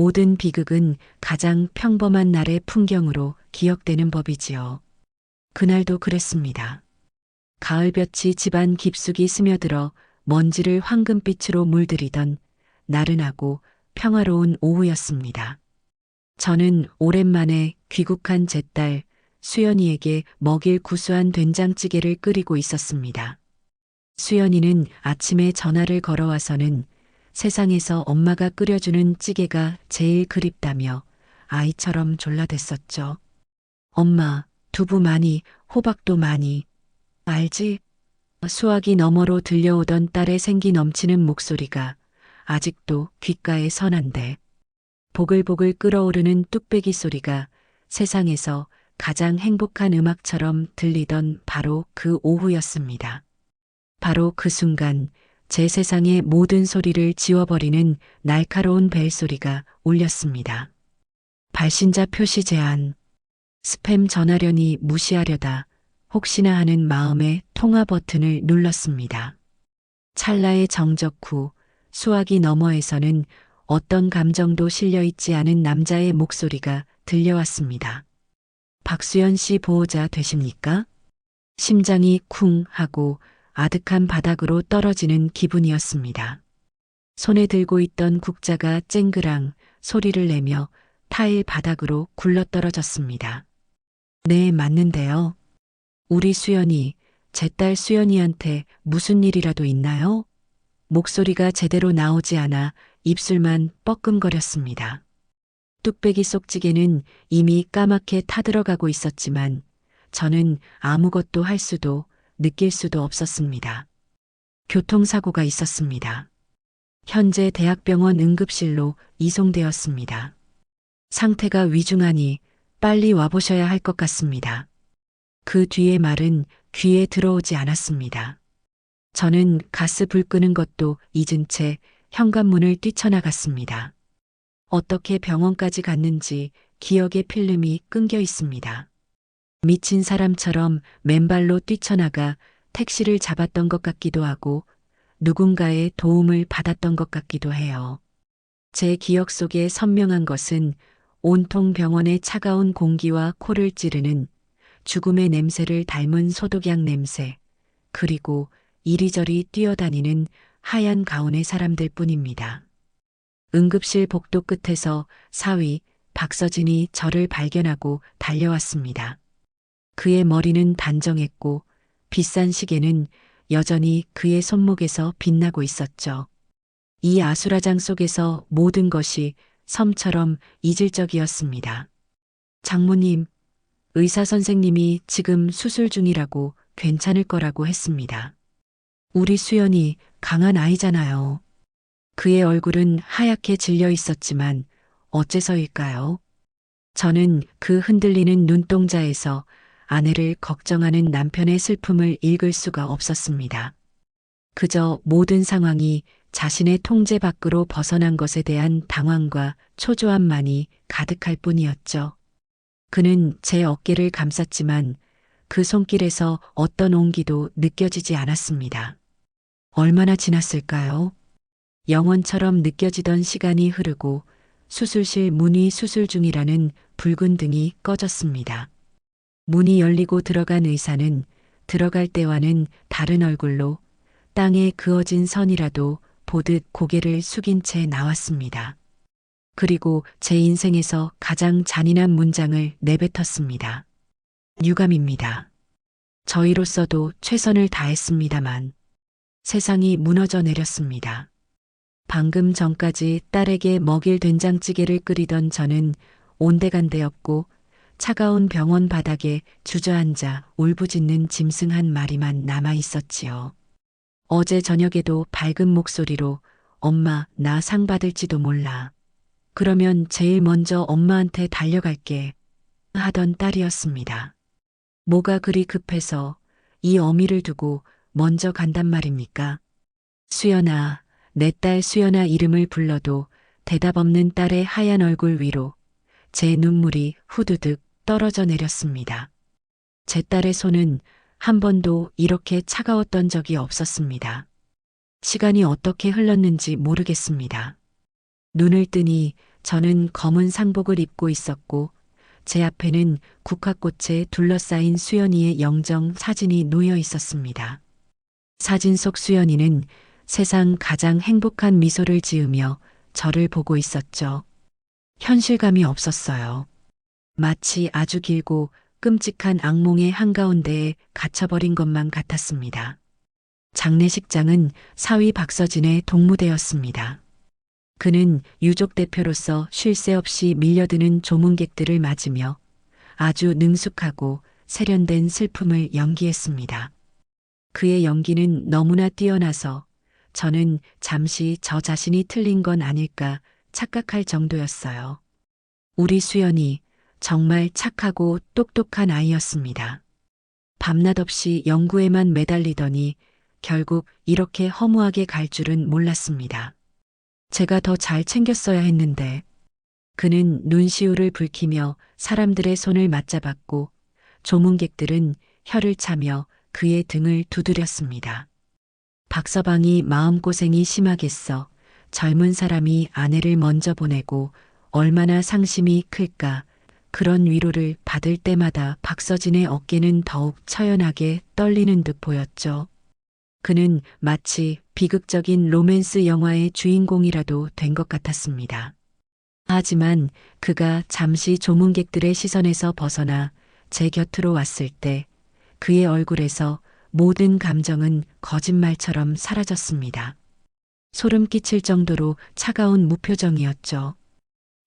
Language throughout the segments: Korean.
모든 비극은 가장 평범한 날의 풍경으로 기억되는 법이지요. 그날도 그랬습니다. 가을볕이 집안 깊숙이 스며들어 먼지를 황금빛으로 물들이던 나른하고 평화로운 오후였습니다. 저는 오랜만에 귀국한 제 딸 수연이에게 먹일 구수한 된장찌개를 끓이고 있었습니다. 수연이는 아침에 전화를 걸어와서는 세상에서 엄마가 끓여주는 찌개가 제일 그립다며 아이처럼 졸라댔었죠. 엄마, 두부 많이, 호박도 많이. 알지? 수화기 너머로 들려오던 딸의 생기 넘치는 목소리가 아직도 귓가에 선한데 보글보글 끓어오르는 뚝배기 소리가 세상에서 가장 행복한 음악처럼 들리던 바로 그 오후였습니다. 바로 그 순간 제 세상의 모든 소리를 지워버리는 날카로운 벨소리가 울렸습니다. 발신자 표시 제한. 스팸 전화련이 무시하려다 혹시나 하는 마음에 통화 버튼을 눌렀습니다. 찰나의 정적 후 수화기 너머에서는 어떤 감정도 실려있지 않은 남자의 목소리가 들려왔습니다. 박수연 씨 보호자 되십니까? 심장이 쿵 하고 아득한 바닥으로 떨어지는 기분이었습니다. 손에 들고 있던 국자가 쨍그랑 소리를 내며 타일 바닥으로 굴러떨어졌습니다. 네, 맞는데요. 우리 수연이, 제 딸 수연이한테 무슨 일이라도 있나요? 목소리가 제대로 나오지 않아 입술만 뻐끔거렸습니다. 뚝배기 속 찌개는 이미 까맣게 타들어가고 있었지만 저는 아무것도 할 수도 느낄 수도 없었습니다. 교통사고가 있었습니다. 현재 대학병원 응급실로 이송되었습니다. 상태가 위중하니 빨리 와보셔야 할 것 같습니다. 그 뒤의 말은 귀에 들어오지 않았습니다. 저는 가스 불 끄는 것도 잊은 채 현관문을 뛰쳐나갔습니다. 어떻게 병원까지 갔는지 기억의 필름이 끊겨 있습니다. 미친 사람처럼 맨발로 뛰쳐나가 택시를 잡았던 것 같기도 하고 누군가의 도움을 받았던 것 같기도 해요. 제 기억 속에 선명한 것은 온통 병원의 차가운 공기와 코를 찌르는 죽음의 냄새를 닮은 소독약 냄새, 그리고 이리저리 뛰어다니는 하얀 가운의 사람들 뿐입니다. 응급실 복도 끝에서 사위 박서진이 저를 발견하고 달려왔습니다. 그의 머리는 단정했고 비싼 시계는 여전히 그의 손목에서 빛나고 있었죠. 이 아수라장 속에서 모든 것이 섬처럼 이질적이었습니다. 장모님, 의사 선생님이 지금 수술 중이라고 괜찮을 거라고 했습니다. 우리 수연이 강한 아이잖아요. 그의 얼굴은 하얗게 질려 있었지만 어째서일까요? 저는 그 흔들리는 눈동자에서 아내를 걱정하는 남편의 슬픔을 읽을 수가 없었습니다. 그저 모든 상황이 자신의 통제 밖으로 벗어난 것에 대한 당황과 초조함만이 가득할 뿐이었죠. 그는 제 어깨를 감쌌지만 그 손길에서 어떤 온기도 느껴지지 않았습니다. 얼마나 지났을까요? 영원처럼 느껴지던 시간이 흐르고 수술실 문이 수술 중이라는 붉은 등이 꺼졌습니다. 문이 열리고 들어간 의사는 들어갈 때와는 다른 얼굴로 땅에 그어진 선이라도 보듯 고개를 숙인 채 나왔습니다. 그리고 제 인생에서 가장 잔인한 문장을 내뱉었습니다. 유감입니다. 저희로서도 최선을 다했습니다만 세상이 무너져 내렸습니다. 방금 전까지 딸에게 먹일 된장찌개를 끓이던 저는 온데간데없고 차가운 병원 바닥에 주저앉아 울부짖는 짐승 한 마리만 남아 있었지요. 어제 저녁에도 밝은 목소리로 엄마, 나 상 받을지도 몰라. 그러면 제일 먼저 엄마한테 달려갈게 하던 딸이었습니다. 뭐가 그리 급해서 이 어미를 두고 먼저 간단 말입니까? 수연아, 내 딸 수연아 이름을 불러도 대답 없는 딸의 하얀 얼굴 위로 제 눈물이 후두득 떨어져 내렸습니다. 제 딸의 손은 한 번도 이렇게 차가웠던 적이 없었습니다. 시간이 어떻게 흘렀는지 모르겠습니다. 눈을 뜨니 저는 검은 상복을 입고 있었고 제 앞에는 국화꽃에 둘러싸인 수연이의 영정 사진이 놓여 있었습니다. 사진 속 수연이는 세상 가장 행복한 미소를 지으며 저를 보고 있었죠. 현실감이 없었어요. 마치 아주 길고 끔찍한 악몽의 한가운데에 갇혀버린 것만 같았습니다. 장례식장은 사위 박서진의 동무대였습니다. 그는 유족 대표로서 쉴 새 없이 밀려드는 조문객들을 맞으며 아주 능숙하고 세련된 슬픔을 연기했습니다. 그의 연기는 너무나 뛰어나서 저는 잠시 저 자신이 틀린 건 아닐까 착각할 정도였어요. 우리 수연이 정말 착하고 똑똑한 아이였습니다. 밤낮 없이 연구에만 매달리더니 결국 이렇게 허무하게 갈 줄은 몰랐습니다. 제가 더 잘 챙겼어야 했는데 그는 눈시울을 붉히며 사람들의 손을 맞잡았고 조문객들은 혀를 차며 그의 등을 두드렸습니다. 박서방이 마음고생이 심하겠어. 젊은 사람이 아내를 먼저 보내고 얼마나 상심이 클까. 그런 위로를 받을 때마다 박서진의 어깨는 더욱 처연하게 떨리는 듯 보였죠. 그는 마치 비극적인 로맨스 영화의 주인공이라도 된 것 같았습니다. 하지만 그가 잠시 조문객들의 시선에서 벗어나 제 곁으로 왔을 때 그의 얼굴에서 모든 감정은 거짓말처럼 사라졌습니다. 소름 끼칠 정도로 차가운 무표정이었죠.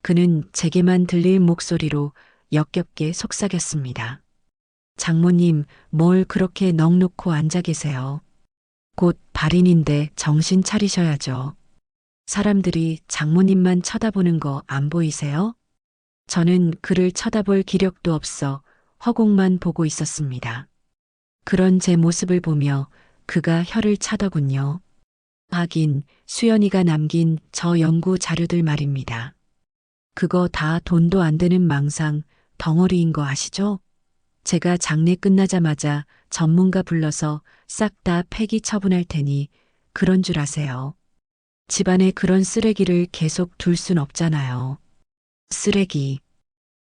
그는 제게만 들릴 목소리로 역겹게 속삭였습니다. 장모님, 뭘 그렇게 넋놓고 앉아 계세요. 곧 발인인데 정신 차리셔야죠. 사람들이 장모님만 쳐다보는 거 안 보이세요? 저는 그를 쳐다볼 기력도 없어 허공만 보고 있었습니다. 그런 제 모습을 보며 그가 혀를 차더군요. 하긴 수연이가 남긴 저 연구 자료들 말입니다. 그거 다 돈도 안 되는 망상 덩어리인 거 아시죠? 제가 장례 끝나자마자 전문가 불러서 싹 다 폐기 처분할 테니 그런 줄 아세요. 집안에 그런 쓰레기를 계속 둘 순 없잖아요. 쓰레기.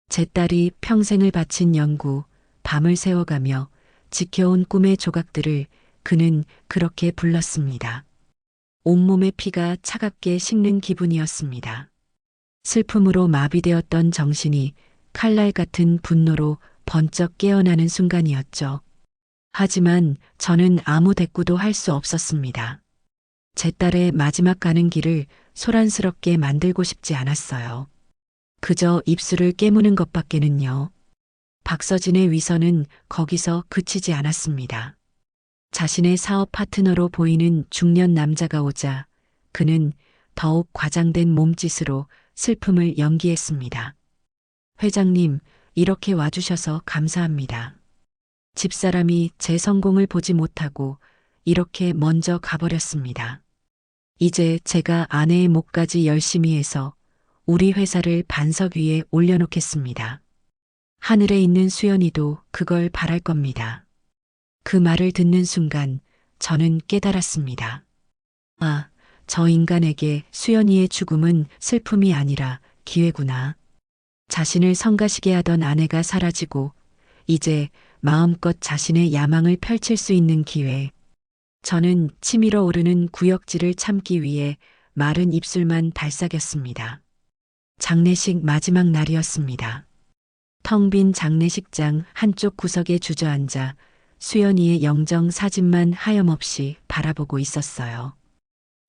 제 딸이 평생을 바친 연구, 밤을 새워가며 지켜온 꿈의 조각들을 그는 그렇게 불렀습니다. 온몸의 피가 차갑게 식는 기분이었습니다. 슬픔으로 마비되었던 정신이 칼날 같은 분노로 번쩍 깨어나는 순간이었죠. 하지만 저는 아무 대꾸도 할 수 없었습니다. 제 딸의 마지막 가는 길을 소란스럽게 만들고 싶지 않았어요. 그저 입술을 깨무는 것밖에는요. 박서진의 위선은 거기서 그치지 않았습니다. 자신의 사업 파트너로 보이는 중년 남자가 오자 그는 더욱 과장된 몸짓으로 슬픔을 연기했습니다. 회장님, 이렇게 와주셔서 감사합니다. 집사람이 제 성공을 보지 못하고 이렇게 먼저 가버렸습니다. 이제 제가 아내의 목까지 열심히 해서 우리 회사를 반석 위에 올려놓겠습니다. 하늘에 있는 수연이도 그걸 바랄 겁니다. 그 말을 듣는 순간 저는 깨달았습니다. 아, 저 인간에게 수연이의 죽음은 슬픔이 아니라 기회구나. 자신을 성가시게 하던 아내가 사라지고 이제 마음껏 자신의 야망을 펼칠 수 있는 기회. 저는 치밀어 오르는 구역질을 참기 위해 마른 입술만 달싹였습니다. 장례식 마지막 날이었습니다. 텅 빈 장례식장 한쪽 구석에 주저앉아 수연이의 영정 사진만 하염없이 바라보고 있었어요.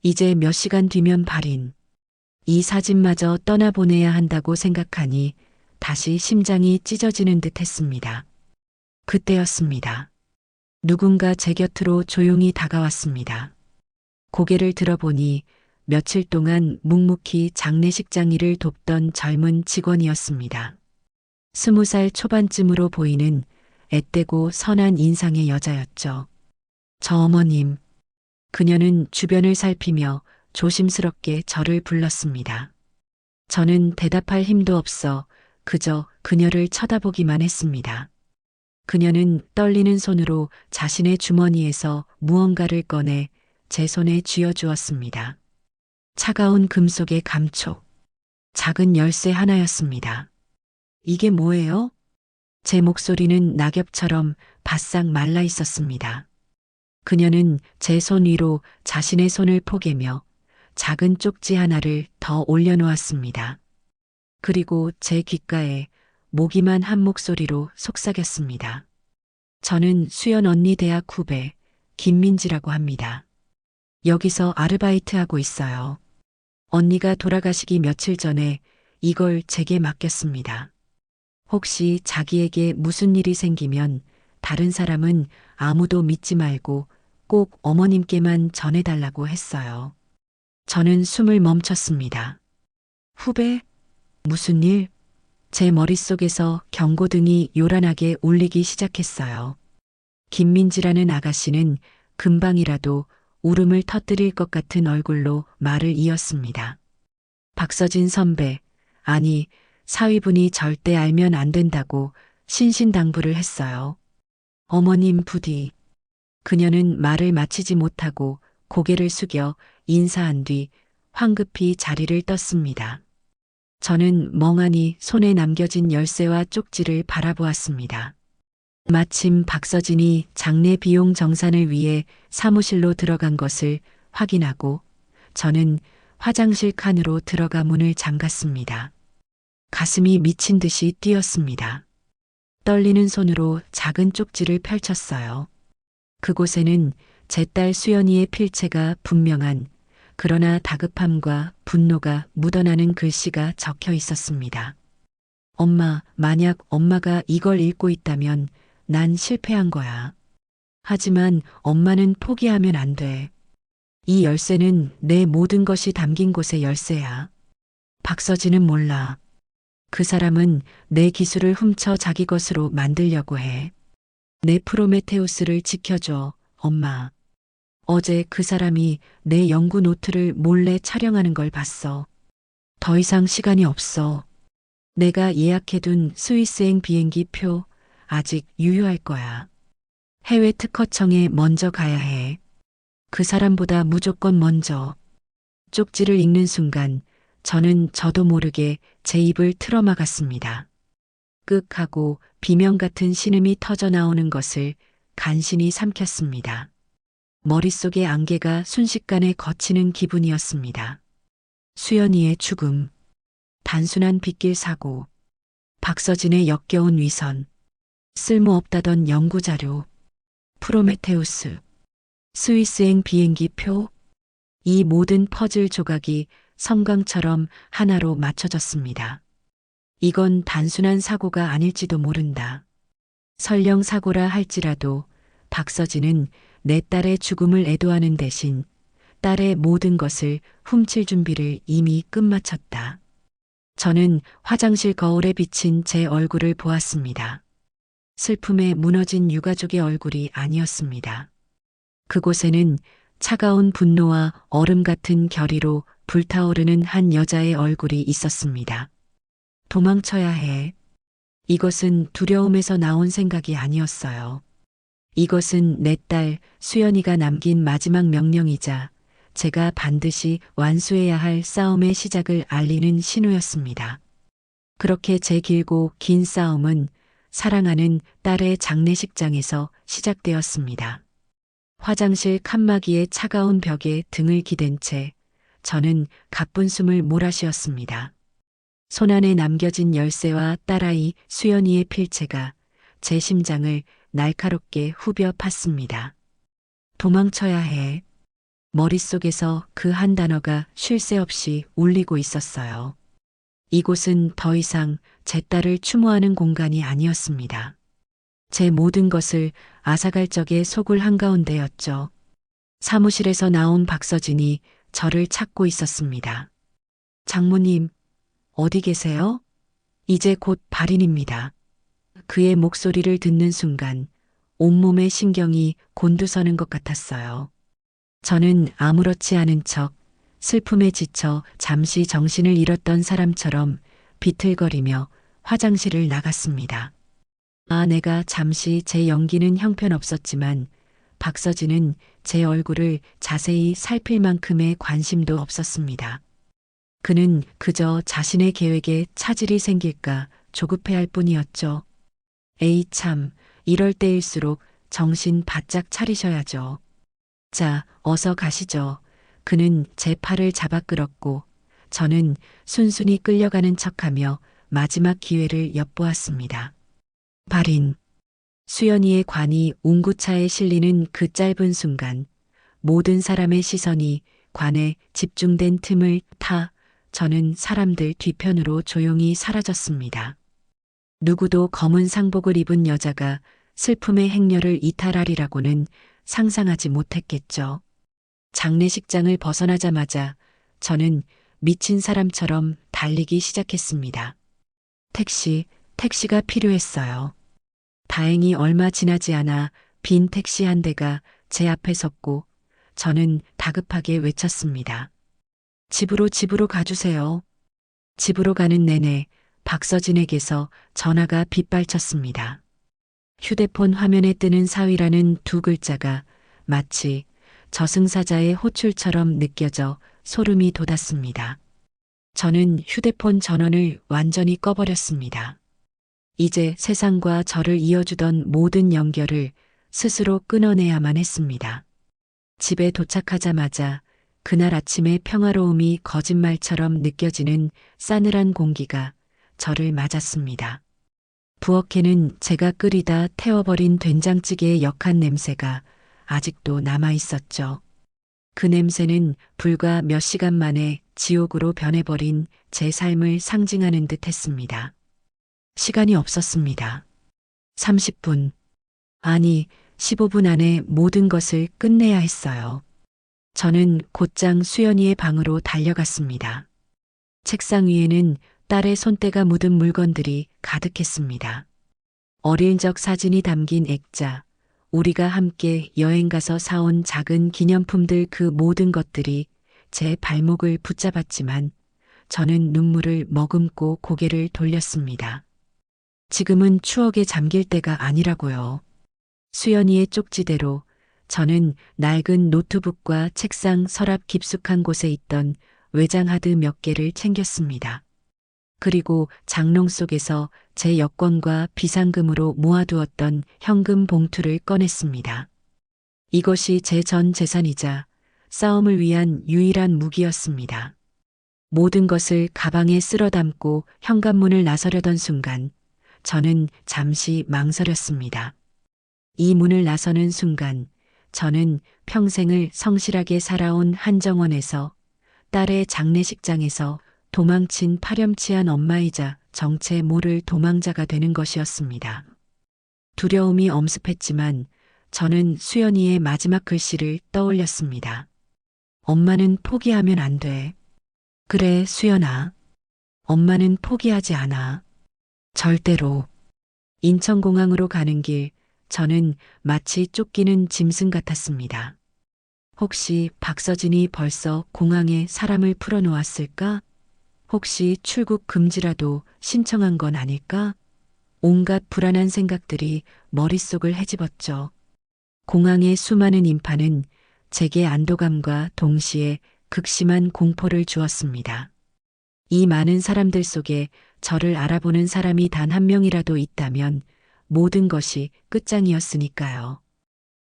이제 몇 시간 뒤면 발인. 이 사진마저 떠나보내야 한다고 생각하니 다시 심장이 찢어지는 듯 했습니다. 그때였습니다. 누군가 제 곁으로 조용히 다가왔습니다. 고개를 들어보니 며칠 동안 묵묵히 장례식장 일을 돕던 젊은 직원이었습니다. 20살 초반쯤으로 보이는 앳되고 선한 인상의 여자였죠. 저 어머님. 그녀는 주변을 살피며 조심스럽게 저를 불렀습니다. 저는 대답할 힘도 없어 그저 그녀를 쳐다보기만 했습니다. 그녀는 떨리는 손으로 자신의 주머니에서 무언가를 꺼내 제 손에 쥐어주었습니다. 차가운 금속의 감촉. 작은 열쇠 하나였습니다. 이게 뭐예요? 제 목소리는 낙엽처럼 바싹 말라 있었습니다. 그녀는 제 손 위로 자신의 손을 포개며 작은 쪽지 하나를 더 올려놓았습니다. 그리고 제 귓가에 모기만 한 목소리로 속삭였습니다. 저는 수연 언니 대학 후배 김민지라고 합니다. 여기서 아르바이트하고 있어요. 언니가 돌아가시기 며칠 전에 이걸 제게 맡겼습니다. 혹시 자기에게 무슨 일이 생기면 다른 사람은 아무도 믿지 말고 꼭 어머님께만 전해달라고 했어요. 저는 숨을 멈췄습니다. 후배? 무슨 일? 제 머릿속에서 경고등이 요란하게 울리기 시작했어요. 김민지라는 아가씨는 금방이라도 울음을 터뜨릴 것 같은 얼굴로 말을 이었습니다. 박서진 선배, 아니, 사위분이 절대 알면 안 된다고 신신당부를 했어요. 어머님 부디. 그녀는 말을 마치지 못하고 고개를 숙여 인사한 뒤 황급히 자리를 떴습니다. 저는 멍하니 손에 남겨진 열쇠와 쪽지를 바라보았습니다. 마침 박서진이 장례 비용 정산을 위해 사무실로 들어간 것을 확인하고 저는 화장실 칸으로 들어가 문을 잠갔습니다. 가슴이 미친 듯이 뛰었습니다. 떨리는 손으로 작은 쪽지를 펼쳤어요. 그곳에는 제 딸 수연이의 필체가 분명한 그러나 다급함과 분노가 묻어나는 글씨가 적혀 있었습니다. 엄마, 만약 엄마가 이걸 읽고 있다면 난 실패한 거야. 하지만 엄마는 포기하면 안 돼. 이 열쇠는 내 모든 것이 담긴 곳의 열쇠야. 박서진은 몰라. 그 사람은 내 기술을 훔쳐 자기 것으로 만들려고 해. 내 프로메테우스를 지켜줘, 엄마. 어제 그 사람이 내 연구 노트를 몰래 촬영하는 걸 봤어. 더 이상 시간이 없어. 내가 예약해둔 스위스행 비행기 표 아직 유효할 거야. 해외 특허청에 먼저 가야 해. 그 사람보다 무조건 먼저. 쪽지를 읽는 순간 저는 저도 모르게 제 입을 틀어막았습니다. 끄하고 비명 같은 신음이 터져 나오는 것을 간신히 삼켰습니다. 머릿속의 안개가 순식간에 걷히는 기분이었습니다. 수연이의 죽음, 단순한 빗길 사고, 박서진의 역겨운 위선, 쓸모없다던 연구자료, 프로메테우스, 스위스행 비행기 표, 이 모든 퍼즐 조각이 섬광처럼 하나로 맞춰졌습니다. 이건 단순한 사고가 아닐지도 모른다. 설령 사고라 할지라도 박서진은 내 딸의 죽음을 애도하는 대신 딸의 모든 것을 훔칠 준비를 이미 끝마쳤다. 저는 화장실 거울에 비친 제 얼굴을 보았습니다. 슬픔에 무너진 유가족의 얼굴이 아니었습니다. 그곳에는 차가운 분노와 얼음 같은 결의로 불타오르는 한 여자의 얼굴이 있었습니다. 도망쳐야 해. 이것은 두려움에서 나온 생각이 아니었어요. 이것은 내 딸 수연이가 남긴 마지막 명령이자 제가 반드시 완수해야 할 싸움의 시작을 알리는 신호였습니다. 그렇게 제 길고 긴 싸움은 사랑하는 딸의 장례식장에서 시작되었습니다. 화장실 칸막이의 차가운 벽에 등을 기댄 채 저는 가쁜 숨을 몰아쉬었습니다. 손안에 남겨진 열쇠와 딸아이 수연이의 필체가 제 심장을 날카롭게 후벼 팠습니다. 도망쳐야 해. 머릿속에서 그 한 단어가 쉴 새 없이 울리고 있었어요. 이곳은 더 이상 제 딸을 추모하는 공간이 아니었습니다. 제 모든 것을 앗아갈 적의 소굴 한가운데였죠. 사무실에서 나온 박서진이 저를 찾고 있었습니다. 장모님, 어디 계세요? 이제 곧 발인입니다. 그의 목소리를 듣는 순간 온몸의 신경이 곤두서는 것 같았어요. 저는 아무렇지 않은 척 슬픔에 지쳐 잠시 정신을 잃었던 사람처럼 비틀거리며 화장실을 나갔습니다. 내가 잠시 제 연기는 형편없었지만 박서진은 제 얼굴을 자세히 살필 만큼의 관심도 없었습니다. 그는 그저 자신의 계획에 차질이 생길까 조급해할 뿐이었죠. 에이 참, 이럴 때일수록 정신 바짝 차리셔야죠. 자, 어서 가시죠. 그는 제 팔을 잡아 끌었고 저는 순순히 끌려가는 척하며 마지막 기회를 엿보았습니다. 발인. 수연이의 관이 웅구차에 실리는 그 짧은 순간 모든 사람의 시선이 관에 집중된 틈을 타 저는 사람들 뒤편으로 조용히 사라졌습니다. 누구도 검은 상복을 입은 여자가 슬픔의 행렬을 이탈하리라고는 상상하지 못했겠죠. 장례식장을 벗어나자마자 저는 미친 사람처럼 달리기 시작했습니다. 택시가 필요했어요. 다행히 얼마 지나지 않아 빈 택시 한 대가 제 앞에 섰고 저는 다급하게 외쳤습니다. 집으로 가주세요. 집으로 가는 내내 박서진에게서 전화가 빗발쳤습니다. 휴대폰 화면에 뜨는 사위라는 두 글자가 마치 저승사자의 호출처럼 느껴져 소름이 돋았습니다. 저는 휴대폰 전원을 완전히 꺼버렸습니다. 이제 세상과 저를 이어주던 모든 연결을 스스로 끊어내야만 했습니다. 집에 도착하자마자 그날 아침의 평화로움이 거짓말처럼 느껴지는 싸늘한 공기가 저를 맞았습니다. 부엌에는 제가 끓이다 태워버린 된장찌개의 역한 냄새가 아직도 남아 있었죠. 그 냄새는 불과 몇 시간 만에 지옥으로 변해버린 제 삶을 상징하는 듯 했습니다. 시간이 없었습니다. 30분, 아니 15분 안에 모든 것을 끝내야 했어요. 저는 곧장 수연이의 방으로 달려갔습니다. 책상 위에는 딸의 손때가 묻은 물건들이 가득했습니다. 어릴 적 사진이 담긴 액자, 우리가 함께 여행 가서 사온 작은 기념품들 그 모든 것들이 제 발목을 붙잡았지만 저는 눈물을 머금고 고개를 돌렸습니다. 지금은 추억에 잠길 때가 아니라고요. 수연이의 쪽지대로 저는 낡은 노트북과 책상 서랍 깊숙한 곳에 있던 외장하드 몇 개를 챙겼습니다. 그리고 장롱 속에서 제 여권과 비상금으로 모아두었던 현금 봉투를 꺼냈습니다. 이것이 제 전 재산이자 싸움을 위한 유일한 무기였습니다. 모든 것을 가방에 쓸어 담고 현관문을 나서려던 순간 저는 잠시 망설였습니다. 이 문을 나서는 순간 저는 평생을 성실하게 살아온 한정원에서 딸의 장례식장에서 도망친 파렴치한 엄마이자 정체 모를 도망자가 되는 것이었습니다. 두려움이 엄습했지만 저는 수연이의 마지막 글씨를 떠올렸습니다. 엄마는 포기하면 안 돼. 그래, 수연아. 엄마는 포기하지 않아. 절대로. 인천공항으로 가는 길, 저는 마치 쫓기는 짐승 같았습니다. 혹시 박서진이 벌써 공항에 사람을 풀어놓았을까? 혹시 출국 금지라도 신청한 건 아닐까? 온갖 불안한 생각들이 머릿속을 헤집었죠. 공항의 수많은 인파는 제게 안도감과 동시에 극심한 공포를 주었습니다. 이 많은 사람들 속에 저를 알아보는 사람이 단 한 명이라도 있다면 모든 것이 끝장이었으니까요.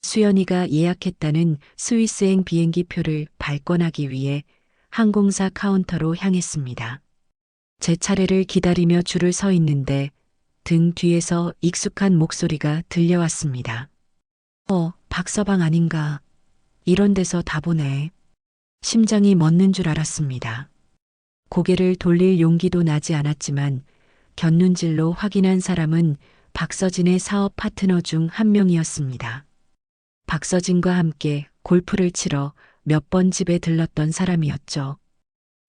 수연이가 예약했다는 스위스행 비행기 표를 발권하기 위해 항공사 카운터로 향했습니다. 제 차례를 기다리며 줄을 서 있는데 등 뒤에서 익숙한 목소리가 들려왔습니다. 박서방 아닌가. 이런 데서 다 보네. 심장이 멎는 줄 알았습니다. 고개를 돌릴 용기도 나지 않았지만 곁눈질로 확인한 사람은 박서진의 사업 파트너 중 한 명이었습니다. 박서진과 함께 골프를 치러 몇 번 집에 들렀던 사람이었죠.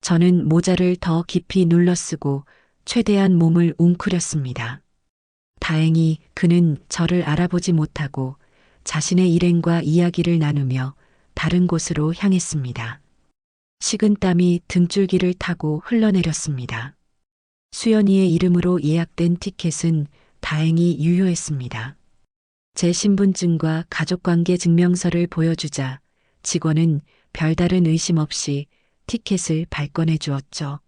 저는 모자를 더 깊이 눌러쓰고 최대한 몸을 웅크렸습니다. 다행히 그는 저를 알아보지 못하고 자신의 일행과 이야기를 나누며 다른 곳으로 향했습니다. 식은땀이 등줄기를 타고 흘러내렸습니다. 수연이의 이름으로 예약된 티켓은 다행히 유효했습니다. 제 신분증과 가족관계 증명서를 보여주자 직원은 별다른 의심 없이 티켓을 발권해 주었죠.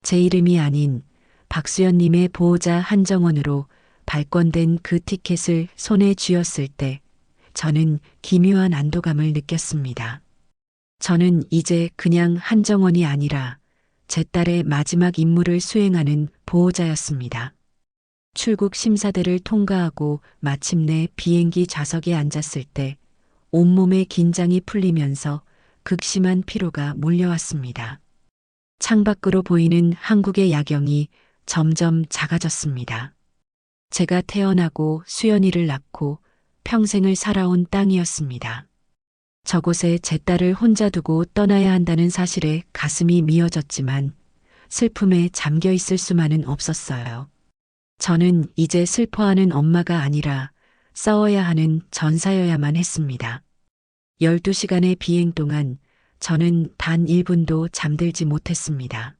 제 이름이 아닌 박수연님의 보호자 한정원으로 발권된 그 티켓을 손에 쥐었을 때 저는 기묘한 안도감을 느꼈습니다. 저는 이제 그냥 한정원이 아니라 제 딸의 마지막 임무를 수행하는 보호자였습니다. 출국 심사대를 통과하고 마침내 비행기 좌석에 앉았을 때 온몸의 긴장이 풀리면서 극심한 피로가 몰려왔습니다. 창밖으로 보이는 한국의 야경이 점점 작아졌습니다. 제가 태어나고 수연이를 낳고 평생을 살아온 땅이었습니다. 저곳에 제 딸을 혼자 두고 떠나야 한다는 사실에 가슴이 미어졌지만 슬픔에 잠겨 있을 수만은 없었어요. 저는 이제 슬퍼하는 엄마가 아니라 싸워야 하는 전사여야만 했습니다. 12시간의 비행 동안 저는 단 1분도 잠들지 못했습니다.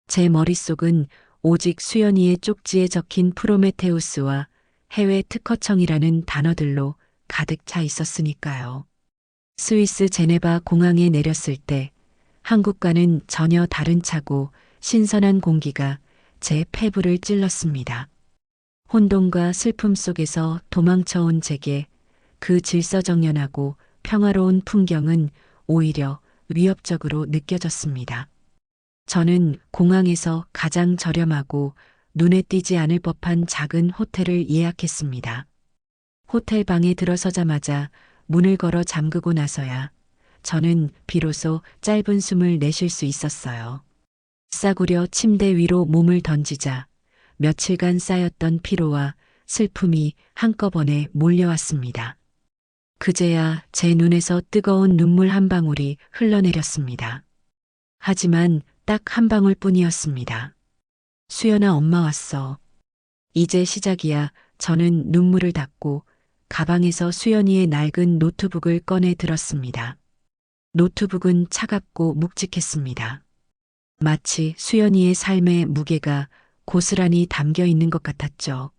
제 머릿속은 오직 수연이의 쪽지에 적힌 프로메테우스와 해외 특허청이라는 단어들로 가득 차 있었으니까요. 스위스 제네바 공항에 내렸을 때 한국과는 전혀 다른 차고 신선한 공기가 제 폐부를 찔렀습니다. 혼돈과 슬픔 속에서 도망쳐온 제게 그 질서정연하고 평화로운 풍경은 오히려 위협적으로 느껴졌습니다. 저는 공항에서 가장 저렴하고 눈에 띄지 않을 법한 작은 호텔을 예약했습니다. 호텔 방에 들어서자마자 문을 걸어 잠그고 나서야 저는 비로소 짧은 숨을 내쉴 수 있었어요. 싸구려 침대 위로 몸을 던지자 며칠간 쌓였던 피로와 슬픔이 한꺼번에 몰려왔습니다. 그제야 제 눈에서 뜨거운 눈물 한 방울이 흘러내렸습니다. 하지만 딱 한 방울 뿐이었습니다. 수연아, 엄마 왔어. 이제 시작이야. 저는 눈물을 닦고 가방에서 수연이의 낡은 노트북을 꺼내 들었습니다. 노트북은 차갑고 묵직했습니다. 마치 수연이의 삶의 무게가 고스란히 담겨 있는 것 같았죠.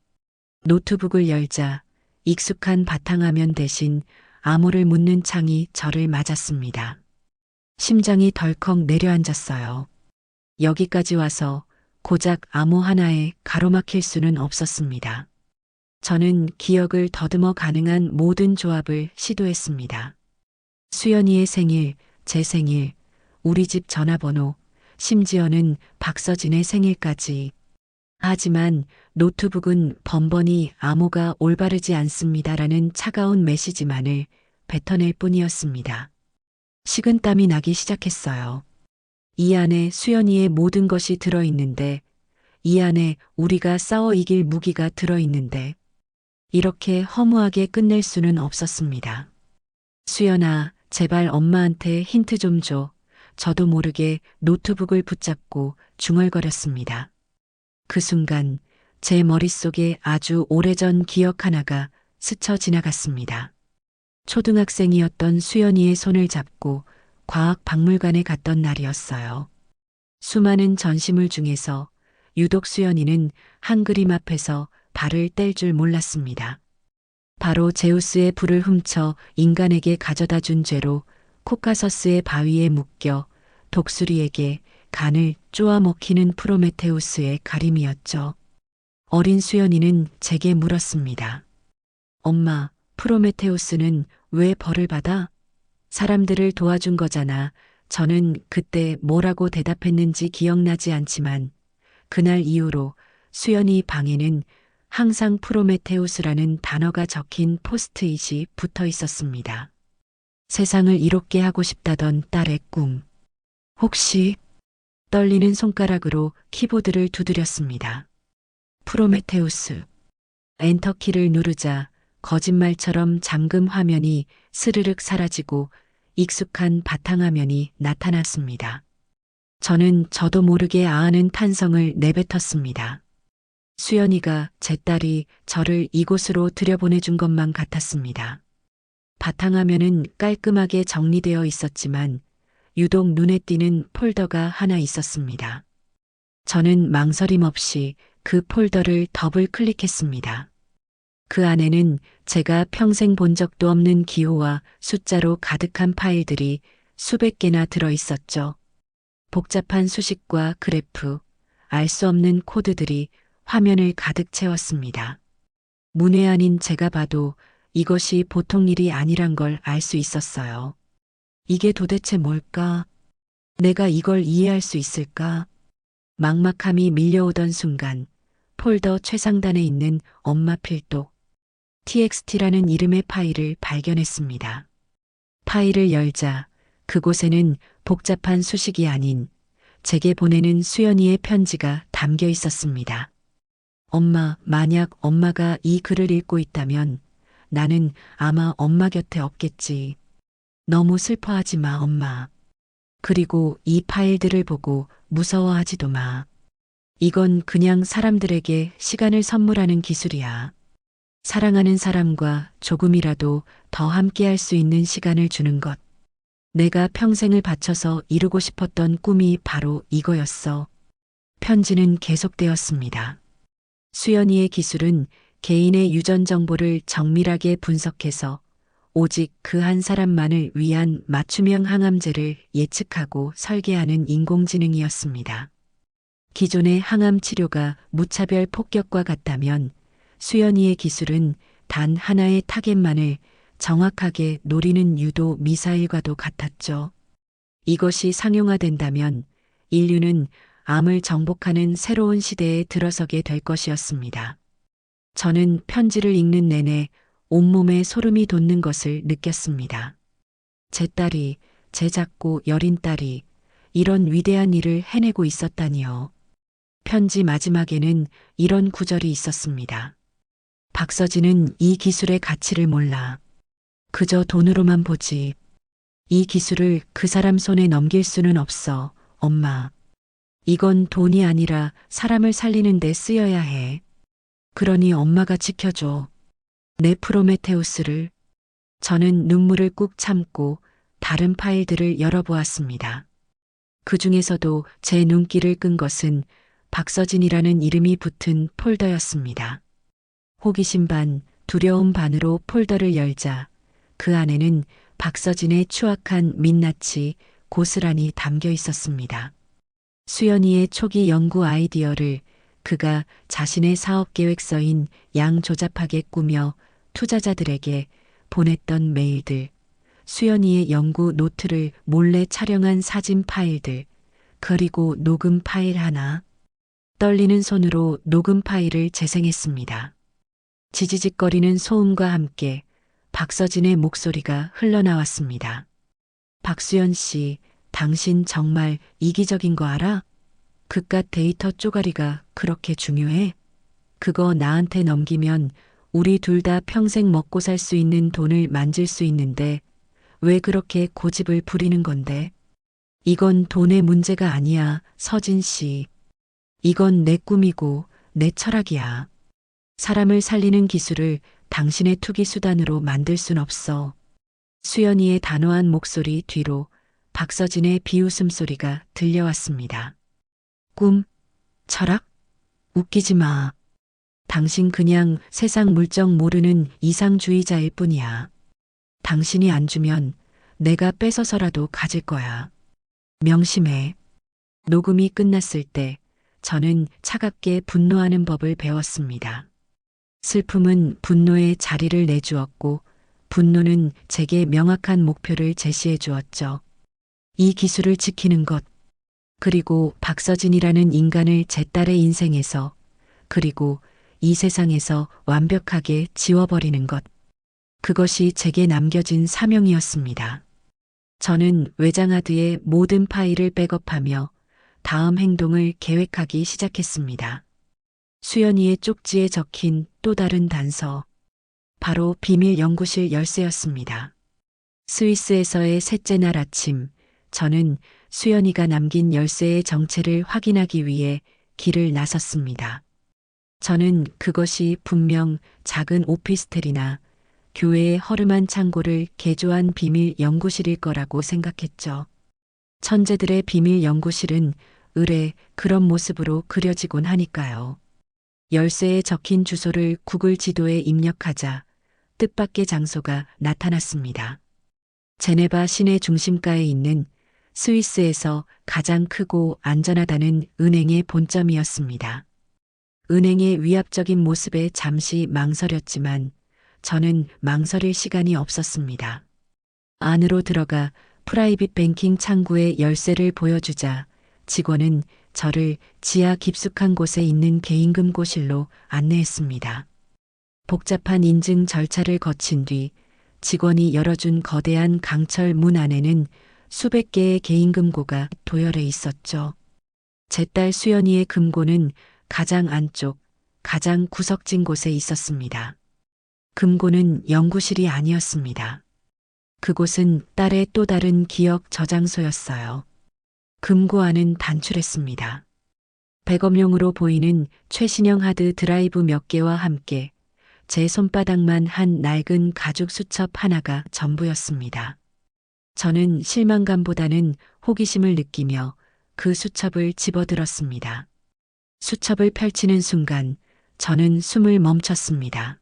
노트북을 열자 익숙한 바탕화면 대신 암호를 묻는 창이 저를 맞았습니다. 심장이 덜컥 내려앉았어요. 여기까지 와서 고작 암호 하나에 가로막힐 수는 없었습니다. 저는 기억을 더듬어 가능한 모든 조합을 시도했습니다. 수연이의 생일, 제 생일, 우리 집 전화번호, 심지어는 박서진의 생일까지. 하지만 노트북은 번번이 암호가 올바르지 않습니다라는 차가운 메시지만을 뱉어낼 뿐이었습니다. 식은땀이 나기 시작했어요. 이 안에 수연이의 모든 것이 들어있는데, 이 안에 우리가 싸워 이길 무기가 들어있는데, 이렇게 허무하게 끝낼 수는 없었습니다. 수연아, 제발 엄마한테 힌트 좀 줘. 저도 모르게 노트북을 붙잡고 중얼거렸습니다. 그 순간 제 머릿속에 아주 오래전 기억 하나가 스쳐 지나갔습니다. 초등학생이었던 수연이의 손을 잡고 과학박물관에 갔던 날이었어요. 수많은 전시물 중에서 유독 수연이는 한 그림 앞에서 발을 뗄 줄 몰랐습니다. 바로 제우스의 불을 훔쳐 인간에게 가져다 준 죄로 코카서스의 바위에 묶여 독수리에게 간을 쪼아 먹히는 프로메테우스의 가림이었죠. 어린 수연이는 제게 물었습니다. 엄마, 프로메테우스는 왜 벌을 받아? 사람들을 도와준 거잖아. 저는 그때 뭐라고 대답했는지 기억나지 않지만 그날 이후로 수연이 방에는 항상 프로메테우스라는 단어가 적힌 포스트잇이 붙어 있었습니다. 세상을 이롭게 하고 싶다던 딸의 꿈. 혹시 떨리는 손가락으로 키보드를 두드렸습니다. 프로메테우스. 엔터키를 누르자 거짓말처럼 잠금 화면이 스르륵 사라지고 익숙한 바탕화면이 나타났습니다. 저는 저도 모르게 아하는 탄성을 내뱉었습니다. 수연이가, 제 딸이 저를 이곳으로 들여보내준 것만 같았습니다. 바탕화면은 깔끔하게 정리되어 있었지만 유독 눈에 띄는 폴더가 하나 있었습니다. 저는 망설임 없이 그 폴더를 더블 클릭했습니다. 그 안에는 제가 평생 본 적도 없는 기호와 숫자로 가득한 파일들이 수백 개나 들어 있었죠. 복잡한 수식과 그래프, 알 수 없는 코드들이 화면을 가득 채웠습니다. 문외한인 제가 봐도 이것이 보통 일이 아니란 걸 알 수 있었어요. 이게 도대체 뭘까? 내가 이걸 이해할 수 있을까? 막막함이 밀려오던 순간 폴더 최상단에 있는 엄마 필독 txt라는 이름의 파일을 발견했습니다. 파일을 열자 그곳에는 복잡한 수식이 아닌 제게 보내는 수연이의 편지가 담겨 있었습니다. 엄마, 만약 엄마가 이 글을 읽고 있다면 나는 아마 엄마 곁에 없겠지. 너무 슬퍼하지 마, 엄마. 그리고 이 파일들을 보고 무서워하지도 마. 이건 그냥 사람들에게 시간을 선물하는 기술이야. 사랑하는 사람과 조금이라도 더 함께할 수 있는 시간을 주는 것. 내가 평생을 바쳐서 이루고 싶었던 꿈이 바로 이거였어. 편지는 계속되었습니다. 수연이의 기술은 개인의 유전 정보를 정밀하게 분석해서 오직 그 한 사람만을 위한 맞춤형 항암제를 예측하고 설계하는 인공지능이었습니다. 기존의 항암 치료가 무차별 폭격과 같다면 수연이의 기술은 단 하나의 타겟만을 정확하게 노리는 유도 미사일과도 같았죠. 이것이 상용화된다면 인류는 암을 정복하는 새로운 시대에 들어서게 될 것이었습니다. 저는 편지를 읽는 내내 온몸에 소름이 돋는 것을 느꼈습니다. 제 딸이, 제 작고 여린 딸이 이런 위대한 일을 해내고 있었다니요. 편지 마지막에는 이런 구절이 있었습니다. 박서진은 이 기술의 가치를 몰라. 그저 돈으로만 보지. 이 기술을 그 사람 손에 넘길 수는 없어, 엄마. 이건 돈이 아니라 사람을 살리는 데 쓰여야 해. 그러니 엄마가 지켜줘. 내 프로메테우스를. 저는 눈물을 꾹 참고 다른 파일들을 열어보았습니다. 그 중에서도 제 눈길을 끈 것은 박서진이라는 이름이 붙은 폴더였습니다. 호기심 반, 두려움 반으로 폴더를 열자 그 안에는 박서진의 추악한 민낯이 고스란히 담겨 있었습니다. 수연이의 초기 연구 아이디어를 그가 자신의 사업 계획서인 양조잡하게 꾸며 투자자들에게 보냈던 메일들, 수연이의 연구 노트를 몰래 촬영한 사진 파일들, 그리고 녹음 파일 하나. 떨리는 손으로 녹음 파일을 재생했습니다. 지지직거리는 소음과 함께 박서진의 목소리가 흘러나왔습니다. 박수연 씨, 당신 정말 이기적인 거 알아? 그깟 데이터 쪼가리가 그렇게 중요해? 그거 나한테 넘기면 우리 둘 다 평생 먹고 살 수 있는 돈을 만질 수 있는데 왜 그렇게 고집을 부리는 건데? 이건 돈의 문제가 아니야, 서진 씨. 이건 내 꿈이고 내 철학이야. 사람을 살리는 기술을 당신의 투기 수단으로 만들 순 없어. 수연이의 단호한 목소리 뒤로 박서진의 비웃음 소리가 들려왔습니다. 꿈? 철학? 웃기지 마. 당신 그냥 세상 물정 모르는 이상주의자일 뿐이야. 당신이 안 주면 내가 뺏어서라도 가질 거야. 명심해. 녹음이 끝났을 때 저는 차갑게 분노하는 법을 배웠습니다. 슬픔은 분노의 자리를 내주었고 분노는 제게 명확한 목표를 제시해 주었죠. 이 기술을 지키는 것, 그리고 박서진이라는 인간을 제 딸의 인생에서, 그리고 이 세상에서 완벽하게 지워버리는 것. 그것이 제게 남겨진 사명이었습니다. 저는 외장하드의 모든 파일을 백업하며 다음 행동을 계획하기 시작했습니다. 수연이의 쪽지에 적힌 또 다른 단서. 바로 비밀 연구실 열쇠였습니다. 스위스에서의 셋째 날 아침, 저는 수연이가 남긴 열쇠의 정체를 확인하기 위해 길을 나섰습니다. 저는 그것이 분명 작은 오피스텔이나 교회의 허름한 창고를 개조한 비밀 연구실일 거라고 생각했죠. 천재들의 비밀 연구실은 을에 그런 모습으로 그려지곤 하니까요. 열쇠에 적힌 주소를 구글 지도에 입력하자 뜻밖의 장소가 나타났습니다. 제네바 시내 중심가에 있는 스위스에서 가장 크고 안전하다는 은행의 본점이었습니다. 은행의 위압적인 모습에 잠시 망설였지만 저는 망설일 시간이 없었습니다. 안으로 들어가 프라이빗 뱅킹 창구의 열쇠를 보여주자 직원은 저를 지하 깊숙한 곳에 있는 개인금고실로 안내했습니다. 복잡한 인증 절차를 거친 뒤 직원이 열어준 거대한 강철 문 안에는 수백 개의 개인금고가 도열해 있었죠. 제 딸 수연이의 금고는 가장 안쪽, 가장 구석진 곳에 있었습니다. 금고는 연구실이 아니었습니다. 그곳은 딸의 또 다른 기억 저장소였어요. 금고 안은 단출했습니다. 백업용으로 보이는 최신형 하드 드라이브 몇 개와 함께 제 손바닥만 한 낡은 가죽 수첩 하나가 전부였습니다. 저는 실망감보다는 호기심을 느끼며 그 수첩을 집어들었습니다. 수첩을 펼치는 순간 저는 숨을 멈췄습니다.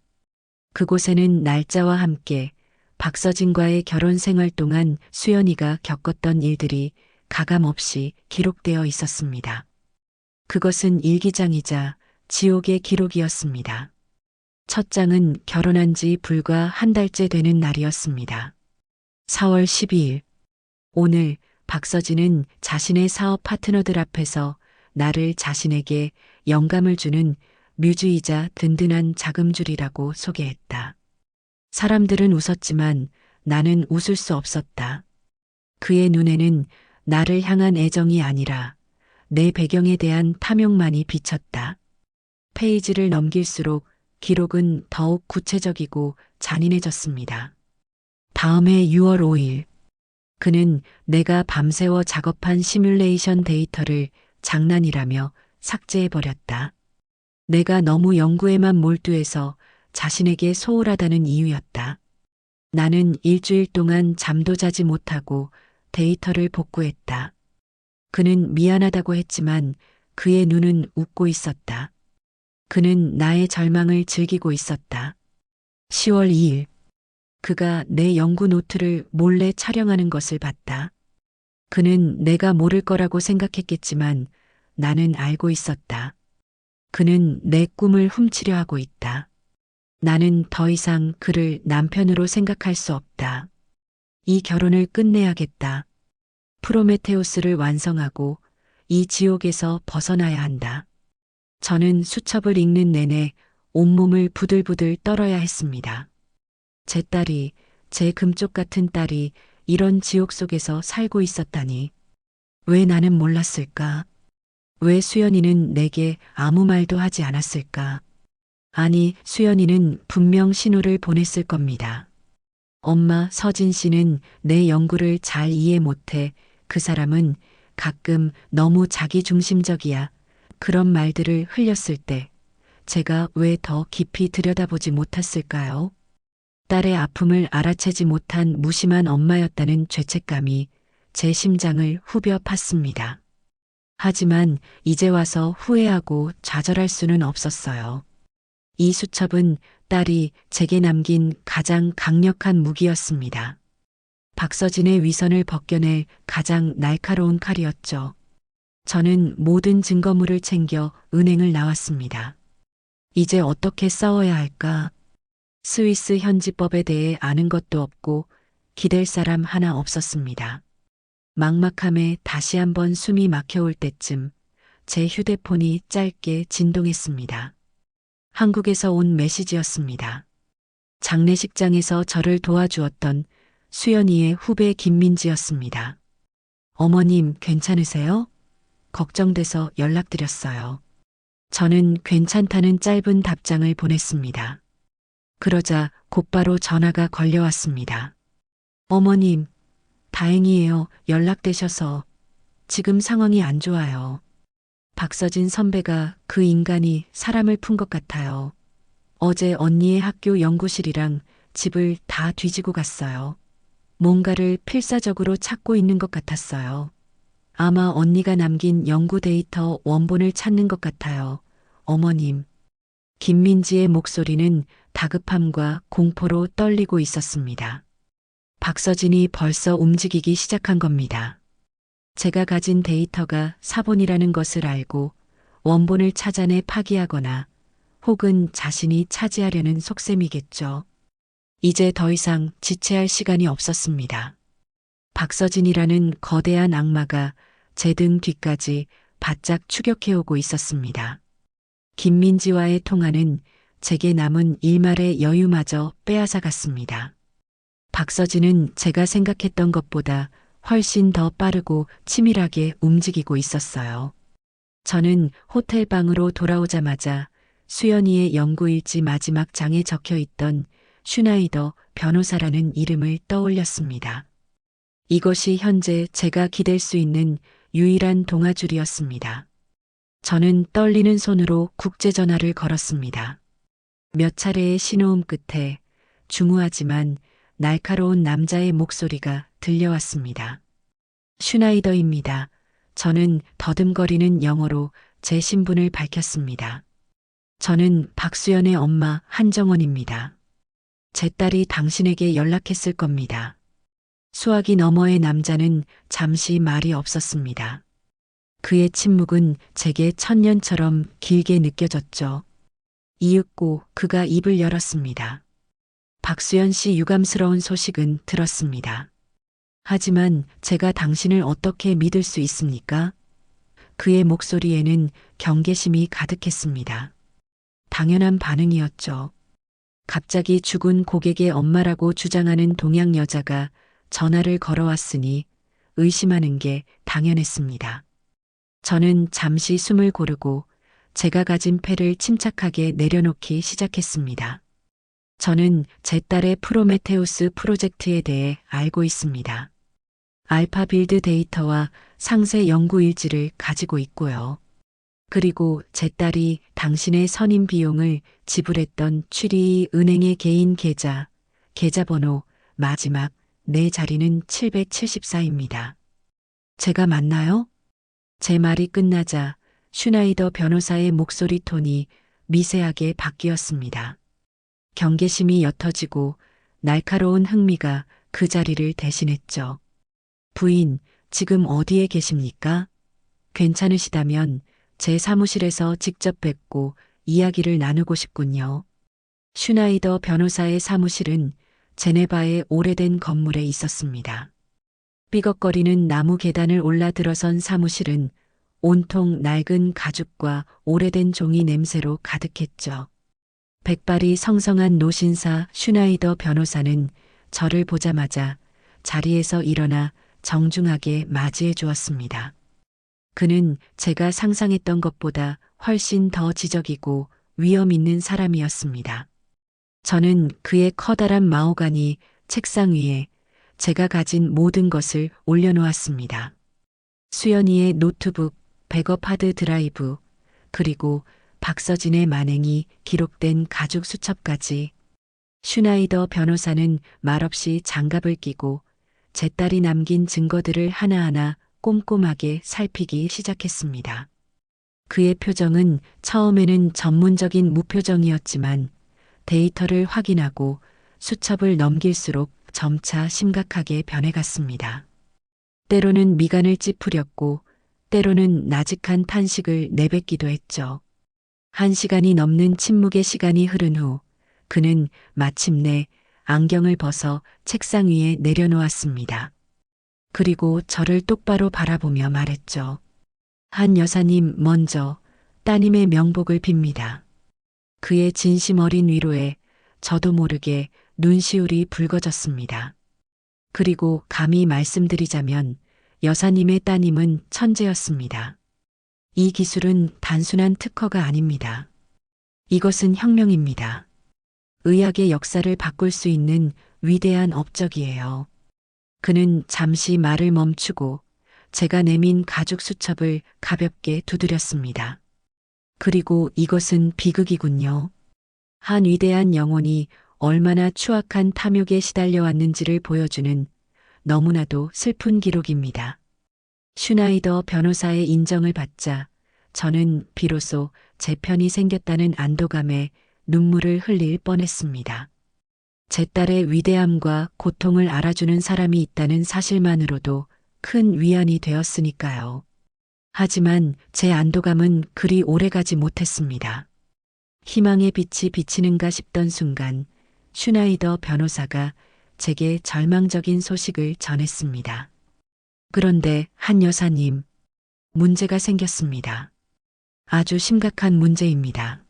그곳에는 날짜와 함께 박서진과의 결혼 생활 동안 수연이가 겪었던 일들이 가감없이 기록되어 있었습니다. 그것은 일기장이자 지옥의 기록이었습니다. 첫 장은 결혼한 지 불과 한 달째 되는 날이었습니다. 4월 12일. 오늘 박서진은 자신의 사업 파트너들 앞에서 나를 자신에게 영감을 주는 뮤즈이자 든든한 자금줄이라고 소개했다. 사람들은 웃었지만 나는 웃을 수 없었다. 그의 눈에는 나를 향한 애정이 아니라 내 배경에 대한 탐욕만이 비쳤다. 페이지를 넘길수록 기록은 더욱 구체적이고 잔인해졌습니다. 다음해 6월 5일. 그는 내가 밤새워 작업한 시뮬레이션 데이터를 장난이라며 삭제해버렸다. 내가 너무 연구에만 몰두해서 자신에게 소홀하다는 이유였다. 나는 일주일 동안 잠도 자지 못하고 데이터를 복구했다. 그는 미안하다고 했지만 그의 눈은 웃고 있었다. 그는 나의 절망을 즐기고 있었다. 10월 2일. 그가 내 연구 노트를 몰래 촬영하는 것을 봤다. 그는 내가 모를 거라고 생각했겠지만 나는 알고 있었다. 그는 내 꿈을 훔치려 하고 있다. 나는 더 이상 그를 남편으로 생각할 수 없다. 이 결혼을 끝내야겠다. 프로메테우스를 완성하고 이 지옥에서 벗어나야 한다. 저는 수첩을 읽는 내내 온몸을 부들부들 떨어야 했습니다. 제 딸이, 제 금쪽 같은 딸이 이런 지옥 속에서 살고 있었다니. 왜 나는 몰랐을까? 왜 수연이는 내게 아무 말도 하지 않았을까? 아니, 수연이는 분명 신호를 보냈을 겁니다. 엄마, 서진 씨는 내 연구를 잘 이해 못해. 그 사람은 가끔 너무 자기중심적이야. 그런 말들을 흘렸을 때 제가 왜 더 깊이 들여다보지 못했을까요? 딸의 아픔을 알아채지 못한 무심한 엄마였다는 죄책감이 제 심장을 후벼 팠습니다. 하지만 이제 와서 후회하고 좌절할 수는 없었어요. 이 수첩은 딸이 제게 남긴 가장 강력한 무기였습니다. 박서진의 위선을 벗겨낼 가장 날카로운 칼이었죠. 저는 모든 증거물을 챙겨 은행을 나왔습니다. 이제 어떻게 싸워야 할까? 스위스 현지법에 대해 아는 것도 없고 기댈 사람 하나 없었습니다. 막막함에 다시 한번 숨이 막혀올 때쯤 제 휴대폰이 짧게 진동했습니다. 한국에서 온 메시지였습니다. 장례식장에서 저를 도와주었던 수연이의 후배 김민지였습니다. 어머님 괜찮으세요? 걱정돼서 연락드렸어요. 저는 괜찮다는 짧은 답장을 보냈습니다. 그러자 곧바로 전화가 걸려왔습니다. 어머님, 다행이에요. 연락되셔서. 지금 상황이 안 좋아요. 박서진 선배가 그 인간이 사람을 푼 것 같아요. 어제 언니의 학교 연구실이랑 집을 다 뒤지고 갔어요. 뭔가를 필사적으로 찾고 있는 것 같았어요. 아마 언니가 남긴 연구 데이터 원본을 찾는 것 같아요. 어머님. 김민지의 목소리는 다급함과 공포로 떨리고 있었습니다. 박서진이 벌써 움직이기 시작한 겁니다. 제가 가진 데이터가 사본이라는 것을 알고 원본을 찾아내 파기하거나 혹은 자신이 차지하려는 속셈이겠죠. 이제 더 이상 지체할 시간이 없었습니다. 박서진이라는 거대한 악마가 제 등 뒤까지 바짝 추격해오고 있었습니다. 김민지와의 통화는 제게 남은 일말의 여유마저 빼앗아갔습니다. 박서진은 제가 생각했던 것보다 훨씬 더 빠르고 치밀하게 움직이고 있었어요. 저는 호텔 방으로 돌아오자마자 수연이의 연구일지 마지막 장에 적혀 있던 슈나이더 변호사라는 이름을 떠올렸습니다. 이것이 현재 제가 기댈 수 있는 유일한 동아줄이었습니다. 저는 떨리는 손으로 국제전화를 걸었습니다. 몇 차례의 신호음 끝에 중후하지만 날카로운 남자의 목소리가 들려왔습니다. 슈나이더입니다. 저는 더듬거리는 영어로 제 신분을 밝혔습니다. 저는 박수연의 엄마 한정원입니다. 제 딸이 당신에게 연락했을 겁니다. 수화기 너머의 남자는 잠시 말이 없었습니다. 그의 침묵은 제게 천년처럼 길게 느껴졌죠. 이윽고 그가 입을 열었습니다. 박수연 씨 유감스러운 소식은 들었습니다. 하지만 제가 당신을 어떻게 믿을 수 있습니까? 그의 목소리에는 경계심이 가득했습니다. 당연한 반응이었죠. 갑자기 죽은 고객의 엄마라고 주장하는 동양 여자가 전화를 걸어왔으니 의심하는 게 당연했습니다. 저는 잠시 숨을 고르고 제가 가진 패를 침착하게 내려놓기 시작했습니다. 저는 제 딸의 프로메테우스 프로젝트에 대해 알고 있습니다. 알파빌드 데이터와 상세 연구 일지를 가지고 있고요. 그리고 제 딸이 당신의 선임 비용을 지불했던 취리 은행의 개인 계좌번호 마지막 4자리는 774입니다. 제가 맞나요? 제 말이 끝나자 슈나이더 변호사의 목소리 톤이 미세하게 바뀌었습니다. 경계심이 옅어지고 날카로운 흥미가 그 자리를 대신했죠. 부인, 지금 어디에 계십니까? 괜찮으시다면 제 사무실에서 직접 뵙고 이야기를 나누고 싶군요. 슈나이더 변호사의 사무실은 제네바의 오래된 건물에 있었습니다. 삐걱거리는 나무 계단을 올라 들어선 사무실은 온통 낡은 가죽과 오래된 종이 냄새로 가득했죠. 백발이 성성한 노신사 슈나이더 변호사는 저를 보자마자 자리에서 일어나 정중하게 맞이해 주었습니다. 그는 제가 상상했던 것보다 훨씬 더 지적이고 위험 있는 사람이었습니다. 저는 그의 커다란 마호가니 책상 위에 제가 가진 모든 것을 올려놓았습니다. 수연이의 노트북, 백업 하드 드라이브, 그리고 박서진의 만행이 기록된 가죽 수첩까지. 슈나이더 변호사는 말없이 장갑을 끼고 제 딸이 남긴 증거들을 하나하나 꼼꼼하게 살피기 시작했습니다. 그의 표정은 처음에는 전문적인 무표정이었지만 데이터를 확인하고 수첩을 넘길수록 점차 심각하게 변해갔습니다. 때로는 미간을 찌푸렸고 때로는 나직한 탄식을 내뱉기도 했죠. 1시간이 넘는 침묵의 시간이 흐른 후 그는 마침내 안경을 벗어 책상 위에 내려놓았습니다. 그리고 저를 똑바로 바라보며 말했죠. 한 여사님 먼저 따님의 명복을 빕니다. 그의 진심 어린 위로에 저도 모르게 눈시울이 붉어졌습니다. 그리고 감히 말씀드리자면 여사님의 따님은 천재였습니다. 이 기술은 단순한 특허가 아닙니다. 이것은 혁명입니다. 의학의 역사를 바꿀 수 있는 위대한 업적이에요. 그는 잠시 말을 멈추고 제가 내민 가죽 수첩을 가볍게 두드렸습니다. 그리고 이것은 비극이군요. 한 위대한 영혼이 얼마나 추악한 탐욕에 시달려왔는지를 보여주는 너무나도 슬픈 기록입니다. 슈나이더 변호사의 인정을 받자 저는 비로소 제 편이 생겼다는 안도감에 눈물을 흘릴 뻔했습니다. 제 딸의 위대함과 고통을 알아주는 사람이 있다는 사실만으로도 큰 위안이 되었으니까요. 하지만 제 안도감은 그리 오래가지 못했습니다. 희망의 빛이 비치는가 싶던 순간 슈나이더 변호사가 제게 절망적인 소식을 전했습니다. 그런데 한 여사님, 문제가 생겼습니다. 아주 심각한 문제입니다.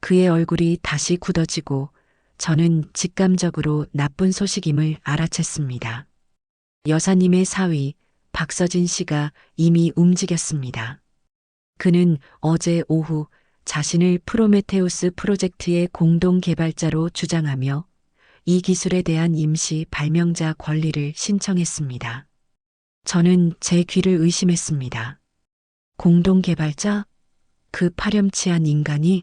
그의 얼굴이 다시 굳어지고 저는 직감적으로 나쁜 소식임을 알아챘습니다. 여사님의 사위 박서진 씨가 이미 움직였습니다. 그는 어제 오후 자신을 프로메테우스 프로젝트의 공동 개발자로 주장하며 이 기술에 대한 임시 발명자 권리를 신청했습니다. 저는 제 귀를 의심했습니다. 공동 개발자? 그 파렴치한 인간이?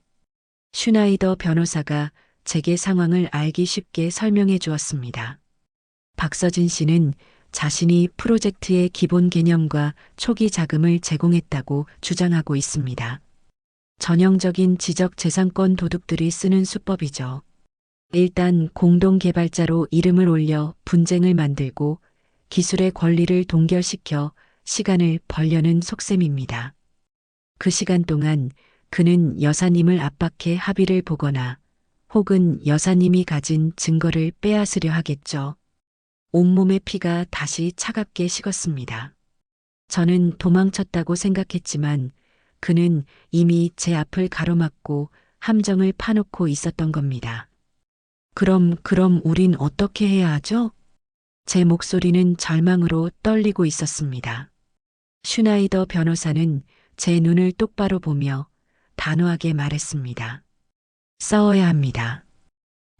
슈나이더 변호사가 제게 상황을 알기 쉽게 설명해 주었습니다. 박서진 씨는 자신이 프로젝트의 기본 개념과 초기 자금을 제공했다고 주장하고 있습니다. 전형적인 지적재산권 도둑들이 쓰는 수법이죠. 일단 공동 개발자로 이름을 올려 분쟁을 만들고 기술의 권리를 동결시켜 시간을 벌려는 속셈입니다. 그 시간 동안 그는 여사님을 압박해 합의를 보거나 혹은 여사님이 가진 증거를 빼앗으려 하겠죠. 온몸의 피가 다시 차갑게 식었습니다. 저는 도망쳤다고 생각했지만 그는 이미 제 앞을 가로막고 함정을 파놓고 있었던 겁니다. 그럼 우린 어떻게 해야 하죠? 제 목소리는 절망으로 떨리고 있었습니다. 슈나이더 변호사는 제 눈을 똑바로 보며 단호하게 말했습니다. 싸워야 합니다.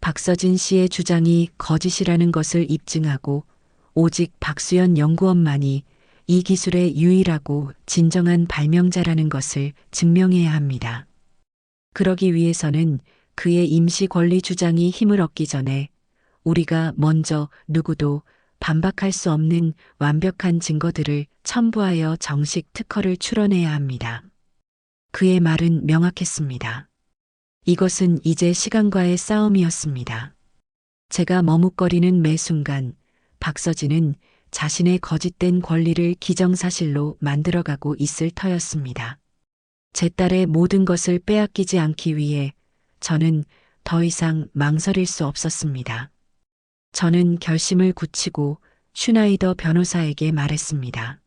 박서진 씨의 주장이 거짓이라는 것을 입증하고 오직 박수연 연구원만이 이 기술의 유일하고 진정한 발명자라는 것을 증명해야 합니다. 그러기 위해서는 그의 임시 권리 주장이 힘을 얻기 전에 우리가 먼저 누구도 반박할 수 없는 완벽한 증거들을 첨부하여 정식 특허를 출원해야 합니다. 그의 말은 명확했습니다. 이것은 이제 시간과의 싸움이었습니다. 제가 머뭇거리는 매 순간 박서진은 자신의 거짓된 권리를 기정사실로 만들어가고 있을 터였습니다. 제 딸의 모든 것을 빼앗기지 않기 위해 저는 더 이상 망설일 수 없었습니다. 저는 결심을 굳히고 슈나이더 변호사에게 말했습니다.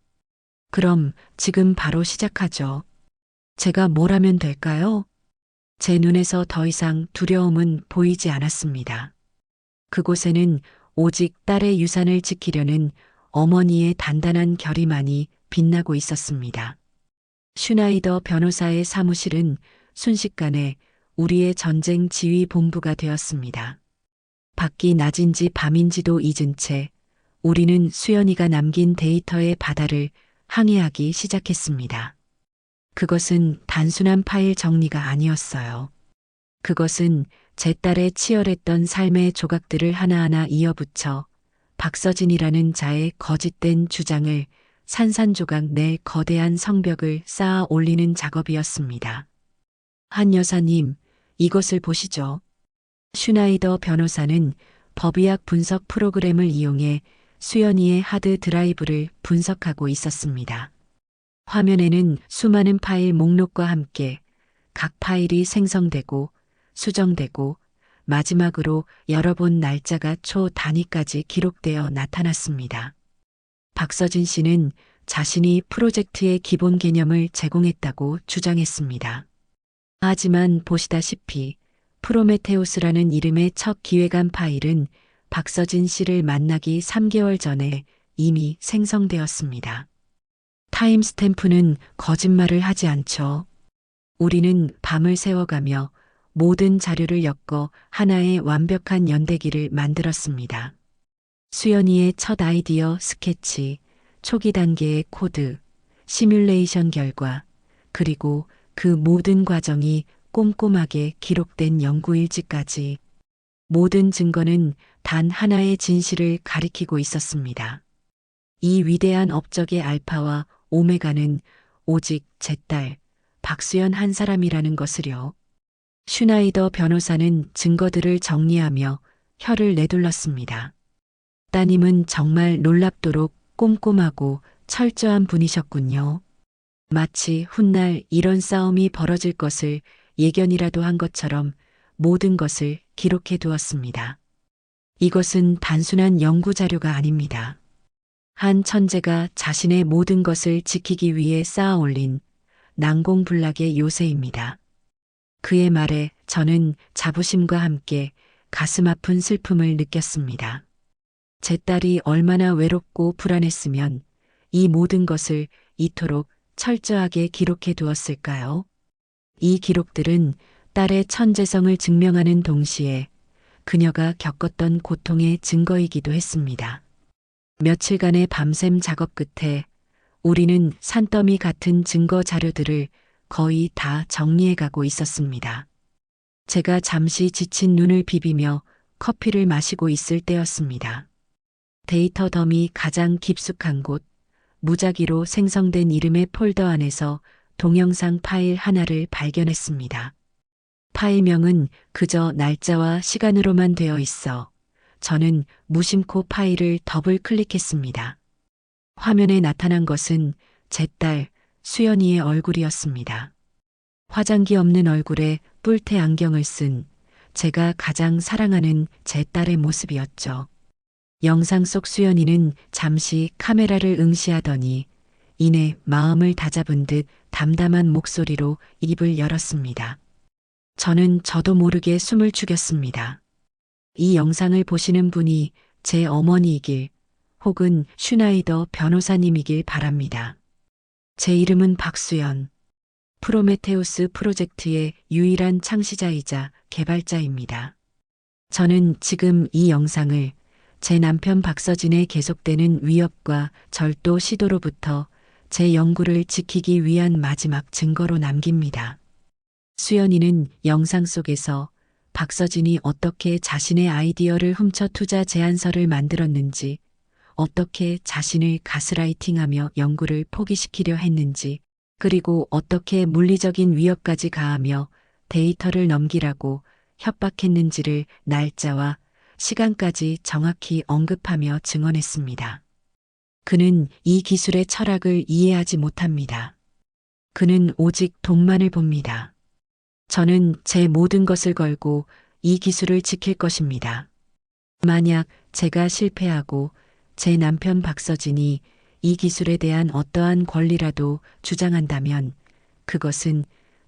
그럼 지금 바로 시작하죠. 제가 뭘 하면 될까요? 제 눈에서 더 이상 두려움은 보이지 않았습니다. 그곳에는 오직 딸의 유산을 지키려는 어머니의 단단한 결의만이 빛나고 있었습니다. 슈나이더 변호사의 사무실은 순식간에 우리의 전쟁 지휘 본부가 되었습니다. 밖이 낮인지 밤인지도 잊은 채 우리는 수연이가 남긴 데이터의 바다를 항해하기 시작했습니다. 그것은 단순한 파일 정리가 아니었어요. 그것은 제 딸의 치열했던 삶의 조각들을 하나하나 이어붙여 박서진이라는 자의 거짓된 주장을 산산조각 내 거대한 성벽을 쌓아 올리는 작업이었습니다. 한 여사님, 이것을 보시죠. 슈나이더 변호사는 법의학 분석 프로그램을 이용해 수연이의 하드 드라이브를 분석하고 있었습니다. 화면에는 수많은 파일 목록과 함께 각 파일이 생성되고 수정되고 마지막으로 열어본 날짜가 초 단위까지 기록되어 나타났습니다. 박서진 씨는 자신이 프로젝트의 기본 개념을 제공했다고 주장했습니다. 하지만 보시다시피 프로메테우스라는 이름의 첫 기획안 파일은 박서진 씨를 만나기 3개월 전에 이미 생성되었습니다. 타임스탬프는 거짓말을 하지 않죠. 우리는 밤을 새워가며 모든 자료를 엮어 하나의 완벽한 연대기를 만들었습니다. 수연이의 첫 아이디어 스케치, 초기 단계의 코드, 시뮬레이션 결과, 그리고 그 모든 과정이 꼼꼼하게 기록된 연구일지까지 모든 증거는 단 하나의 진실을 가리키고 있었습니다. 이 위대한 업적의 알파와 오메가는 오직 제 딸, 박수연 한 사람이라는 것을요. 슈나이더 변호사는 증거들을 정리하며 혀를 내둘렀습니다. 따님은 정말 놀랍도록 꼼꼼하고 철저한 분이셨군요. 마치 훗날 이런 싸움이 벌어질 것을 예견이라도 한 것처럼 모든 것을 기록해 두었습니다. 이것은 단순한 연구 자료가 아닙니다. 한 천재가 자신의 모든 것을 지키기 위해 쌓아 올린 난공불락의 요새입니다. 그의 말에 저는 자부심과 함께 가슴 아픈 슬픔을 느꼈습니다. 제 딸이 얼마나 외롭고 불안했으면 이 모든 것을 이토록 철저하게 기록해 두었을까요? 이 기록들은 딸의 천재성을 증명하는 동시에 그녀가 겪었던 고통의 증거이기도 했습니다. 며칠간의 밤샘 작업 끝에 우리는 산더미 같은 증거 자료들을 거의 다 정리해 가고 있었습니다. 제가 잠시 지친 눈을 비비며 커피를 마시고 있을 때였습니다. 데이터 덤이 가장 깊숙한 곳, 무작위로 생성된 이름의 폴더 안에서 동영상 파일 하나를 발견했습니다. 파일명은 그저 날짜와 시간으로만 되어 있어 저는 무심코 파일을 더블 클릭했습니다. 화면에 나타난 것은 제 딸 수연이의 얼굴이었습니다. 화장기 없는 얼굴에 뿔테 안경을 쓴 제가 가장 사랑하는 제 딸의 모습이었죠. 영상 속 수연이는 잠시 카메라를 응시하더니 이내 마음을 다잡은 듯 담담한 목소리로 입을 열었습니다. 저도 모르게 숨을 죽였습니다. 이 영상을 보시는 분이 제 어머니이길 혹은 슈나이더 변호사님이길 바랍니다. 제 이름은 박수연. 프로메테우스 프로젝트의 유일한 창시자이자 개발자입니다. 저는 지금 이 영상을 제 남편 박서진의 계속되는 위협과 절도 시도로부터 제 연구를 지키기 위한 마지막 증거로 남깁니다. 수연이는 영상 속에서 박서진이 어떻게 자신의 아이디어를 훔쳐 투자 제안서를 만들었는지, 어떻게 자신을 가스라이팅하며 연구를 포기시키려 했는지, 그리고 어떻게 물리적인 위협까지 가하며 데이터를 넘기라고 협박했는지를 날짜와 시간까지 정확히 언급하며 증언했습니다. 그는 이 기술의 철학을 이해하지 못합니다. 그는 오직 돈만을 봅니다. 저는 제 모든 것을 걸고 이 기술을 지킬 것입니다. 만약 제가 실패하고 제 남편 박서진이 이 기술에 대한 어떠한 권리라도 주장한다면 그것은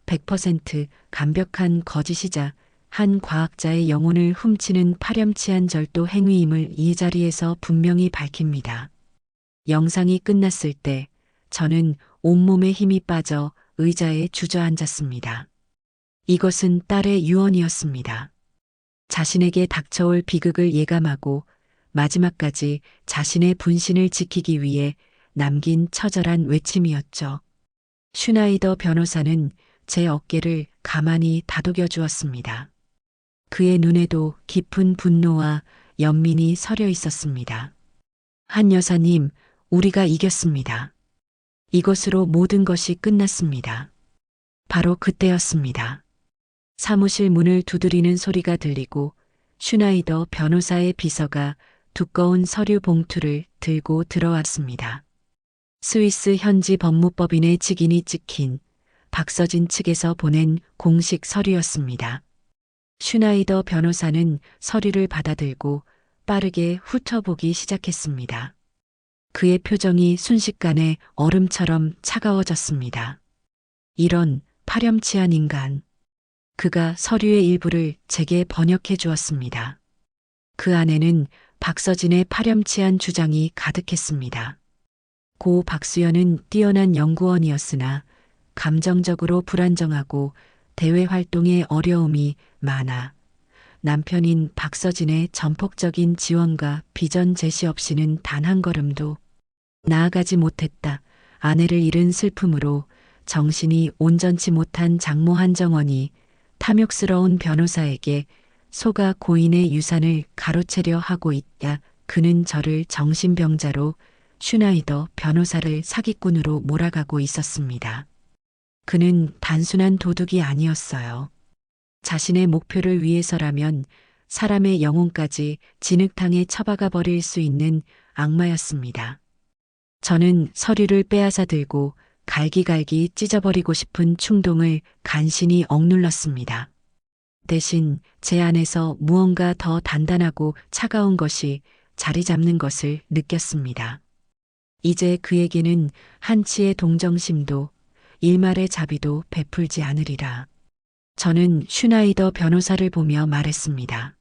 100% 완벽한 거짓이자 한 과학자의 영혼을 훔치는 파렴치한 절도 행위임을 이 자리에서 분명히 밝힙니다. 영상이 끝났을 때 저는 온몸에 힘이 빠져 의자에 주저앉았습니다. 이것은 딸의 유언이었습니다. 자신에게 닥쳐올 비극을 예감하고 마지막까지 자신의 분신을 지키기 위해 남긴 처절한 외침이었죠. 슈나이더 변호사는 제 어깨를 가만히 다독여 주었습니다. 그의 눈에도 깊은 분노와 연민이 서려 있었습니다. 한 여사님, 우리가 이겼습니다. 이것으로 모든 것이 끝났습니다. 바로 그때였습니다. 사무실 문을 두드리는 소리가 들리고 슈나이더 변호사의 비서가 두꺼운 서류 봉투를 들고 들어왔습니다. 스위스 현지 법무법인의 직인이 찍힌 박서진 측에서 보낸 공식 서류였습니다. 슈나이더 변호사는 서류를 받아들고 빠르게 훑어보기 시작했습니다. 그의 표정이 순식간에 얼음처럼 차가워졌습니다. 이런 파렴치한 인간. 그가 서류의 일부를 제게 번역해 주었습니다. 그 안에는 박서진의 파렴치한 주장이 가득했습니다. 고 박수연은 뛰어난 연구원이었으나 감정적으로 불안정하고 대외 활동에 어려움이 많아 남편인 박서진의 전폭적인 지원과 비전 제시 없이는 단 한 걸음도 나아가지 못했다. 아내를 잃은 슬픔으로 정신이 온전치 못한 장모 한정원이 탐욕스러운 변호사에게 소가 고인의 유산을 가로채려 하고 있다. 그는 저를 정신병자로 슈나이더 변호사를 사기꾼으로 몰아가고 있었습니다. 그는 단순한 도둑이 아니었어요. 자신의 목표를 위해서라면 사람의 영혼까지 진흙탕에 처박아 버릴 수 있는 악마였습니다. 저는 서류를 빼앗아 들고 갈기갈기 찢어버리고 싶은 충동을 간신히 억눌렀습니다. 대신 제 안에서 무언가 더 단단하고 차가운 것이 자리 잡는 것을 느꼈습니다. 이제 그에게는 한치의 동정심도 일말의 자비도 베풀지 않으리라. 저는 슈나이더 변호사를 보며 말했습니다.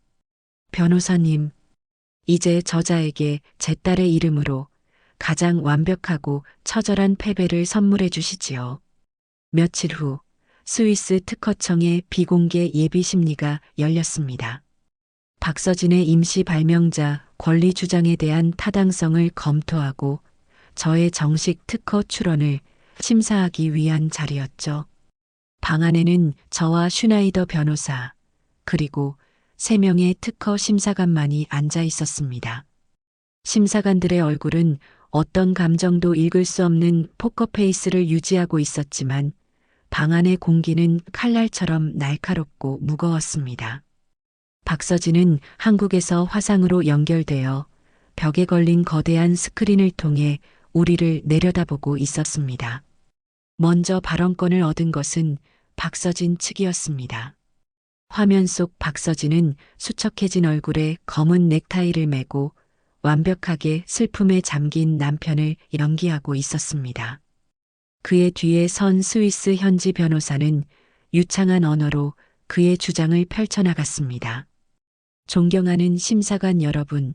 변호사님, 이제 저자에게 제 딸의 이름으로 가장 완벽하고 처절한 패배를 선물해 주시지요. 며칠 후 스위스 특허청의 비공개 예비 심리가 열렸습니다. 박서진의 임시 발명자 권리 주장에 대한 타당성을 검토하고 저의 정식 특허 출원을 심사하기 위한 자리였죠. 방 안에는 저와 슈나이더 변호사, 그리고 3명의 특허 심사관만이 앉아 있었습니다. 심사관들의 얼굴은 어떤 감정도 읽을 수 없는 포커페이스를 유지하고 있었지만 방 안의 공기는 칼날처럼 날카롭고 무거웠습니다. 박서진은 한국에서 화상으로 연결되어 벽에 걸린 거대한 스크린을 통해 우리를 내려다보고 있었습니다. 먼저 발언권을 얻은 것은 박서진 측이었습니다. 화면 속 박서진은 수척해진 얼굴에 검은 넥타이를 메고 완벽하게 슬픔에 잠긴 남편을 연기하고 있었습니다. 그의 뒤에 선 스위스 현지 변호사는 유창한 언어로 그의 주장을 펼쳐나갔습니다. 존경하는 심사관 여러분,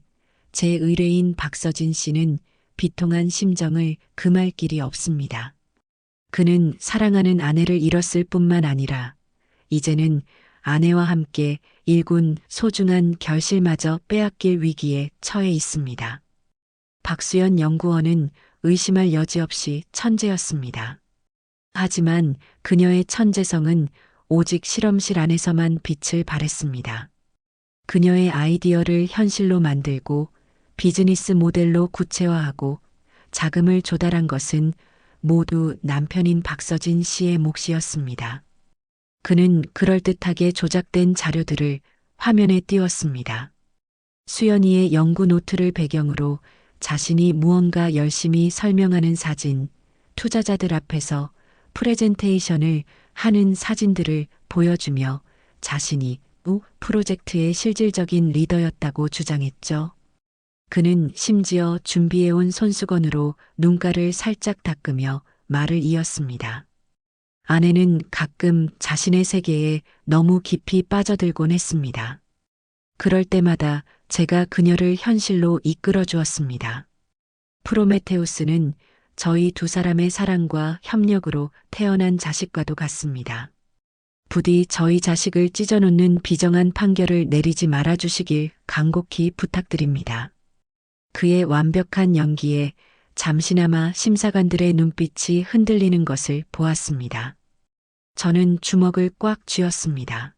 제 의뢰인 박서진 씨는 비통한 심정을 금할 길이 없습니다. 그는 사랑하는 아내를 잃었을 뿐만 아니라 이제는 아내와 함께 일군 소중한 결실마저 빼앗길 위기에 처해 있습니다. 박수연 연구원은 의심할 여지 없이 천재였습니다. 하지만 그녀의 천재성은 오직 실험실 안에서만 빛을 발했습니다. 그녀의 아이디어를 현실로 만들고 비즈니스 모델로 구체화하고 자금을 조달한 것은 모두 남편인 박서진 씨의 몫이었습니다. 그는 그럴듯하게 조작된 자료들을 화면에 띄웠습니다. 수연이의 연구 노트를 배경으로 자신이 무언가 열심히 설명하는 사진, 투자자들 앞에서 프레젠테이션을 하는 사진들을 보여주며 자신이 프로젝트의 실질적인 리더였다고 주장했죠. 그는 심지어 준비해온 손수건으로 눈가를 살짝 닦으며 말을 이었습니다. 아내는 가끔 자신의 세계에 너무 깊이 빠져들곤 했습니다. 그럴 때마다 제가 그녀를 현실로 이끌어 주었습니다. 프로메테우스는 저희 두 사람의 사랑과 협력으로 태어난 자식과도 같습니다. 부디 저희 자식을 찢어놓는 비정한 판결을 내리지 말아주시길 간곡히 부탁드립니다. 그의 완벽한 연기에 잠시나마 심사관들의 눈빛이 흔들리는 것을 보았습니다. 저는 주먹을 꽉 쥐었습니다.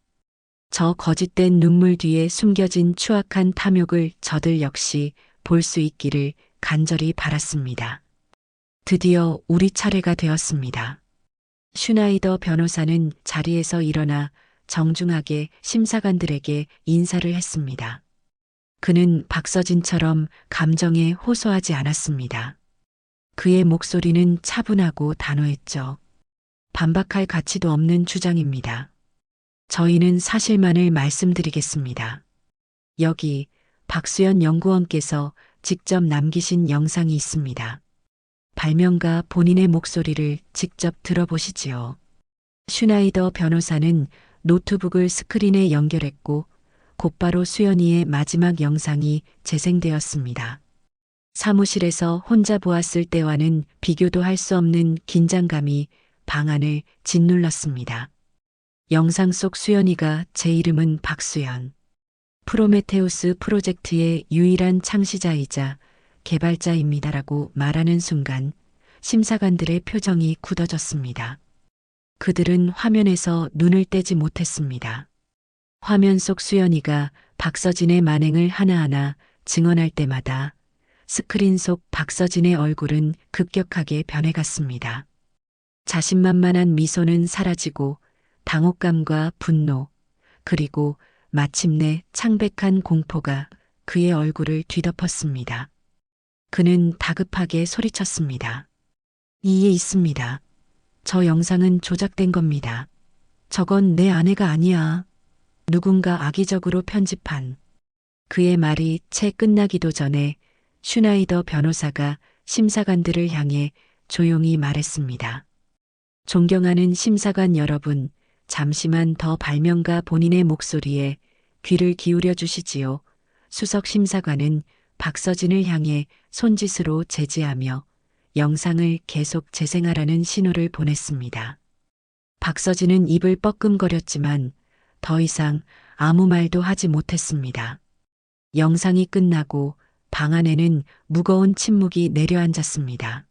저 거짓된 눈물 뒤에 숨겨진 추악한 탐욕을 저들 역시 볼 수 있기를 간절히 바랐습니다. 드디어 우리 차례가 되었습니다. 슈나이더 변호사는 자리에서 일어나 정중하게 심사관들에게 인사를 했습니다. 그는 박서진처럼 감정에 호소하지 않았습니다. 그의 목소리는 차분하고 단호했죠. 반박할 가치도 없는 주장입니다. 저희는 사실만을 말씀드리겠습니다. 여기 박수연 연구원께서 직접 남기신 영상이 있습니다. 발명가 본인의 목소리를 직접 들어보시지요. 슈나이더 변호사는 노트북을 스크린에 연결했고 곧바로 수연이의 마지막 영상이 재생되었습니다. 사무실에서 혼자 보았을 때와는 비교도 할 수 없는 긴장감이 방안을 짓눌렀습니다. 영상 속 수연이가 제 이름은 박수연. 프로메테우스 프로젝트의 유일한 창시자이자 개발자입니다라고 말하는 순간 심사관들의 표정이 굳어졌습니다. 그들은 화면에서 눈을 떼지 못했습니다. 화면 속 수연이가 박서진의 만행을 하나하나 증언할 때마다 스크린 속 박서진의 얼굴은 급격하게 변해갔습니다. 자신만만한 미소는 사라지고 당혹감과 분노, 그리고 마침내 창백한 공포가 그의 얼굴을 뒤덮었습니다. 그는 다급하게 소리쳤습니다. 이에 있습니다. 저 영상은 조작된 겁니다. 저건 내 아내가 아니야. 누군가 악의적으로 편집한. 그의 말이 채 끝나기도 전에 슈나이더 변호사가 심사관들을 향해 조용히 말했습니다. 존경하는 심사관 여러분, 잠시만 더 발명가 본인의 목소리에 귀를 기울여 주시지요. 수석 심사관은 박서진을 향해 손짓으로 제지하며 영상을 계속 재생하라는 신호를 보냈습니다. 박서진은 입을 뻐끔거렸지만 더 이상 아무 말도 하지 못했습니다. 영상이 끝나고 방 안에는 무거운 침묵이 내려앉았습니다.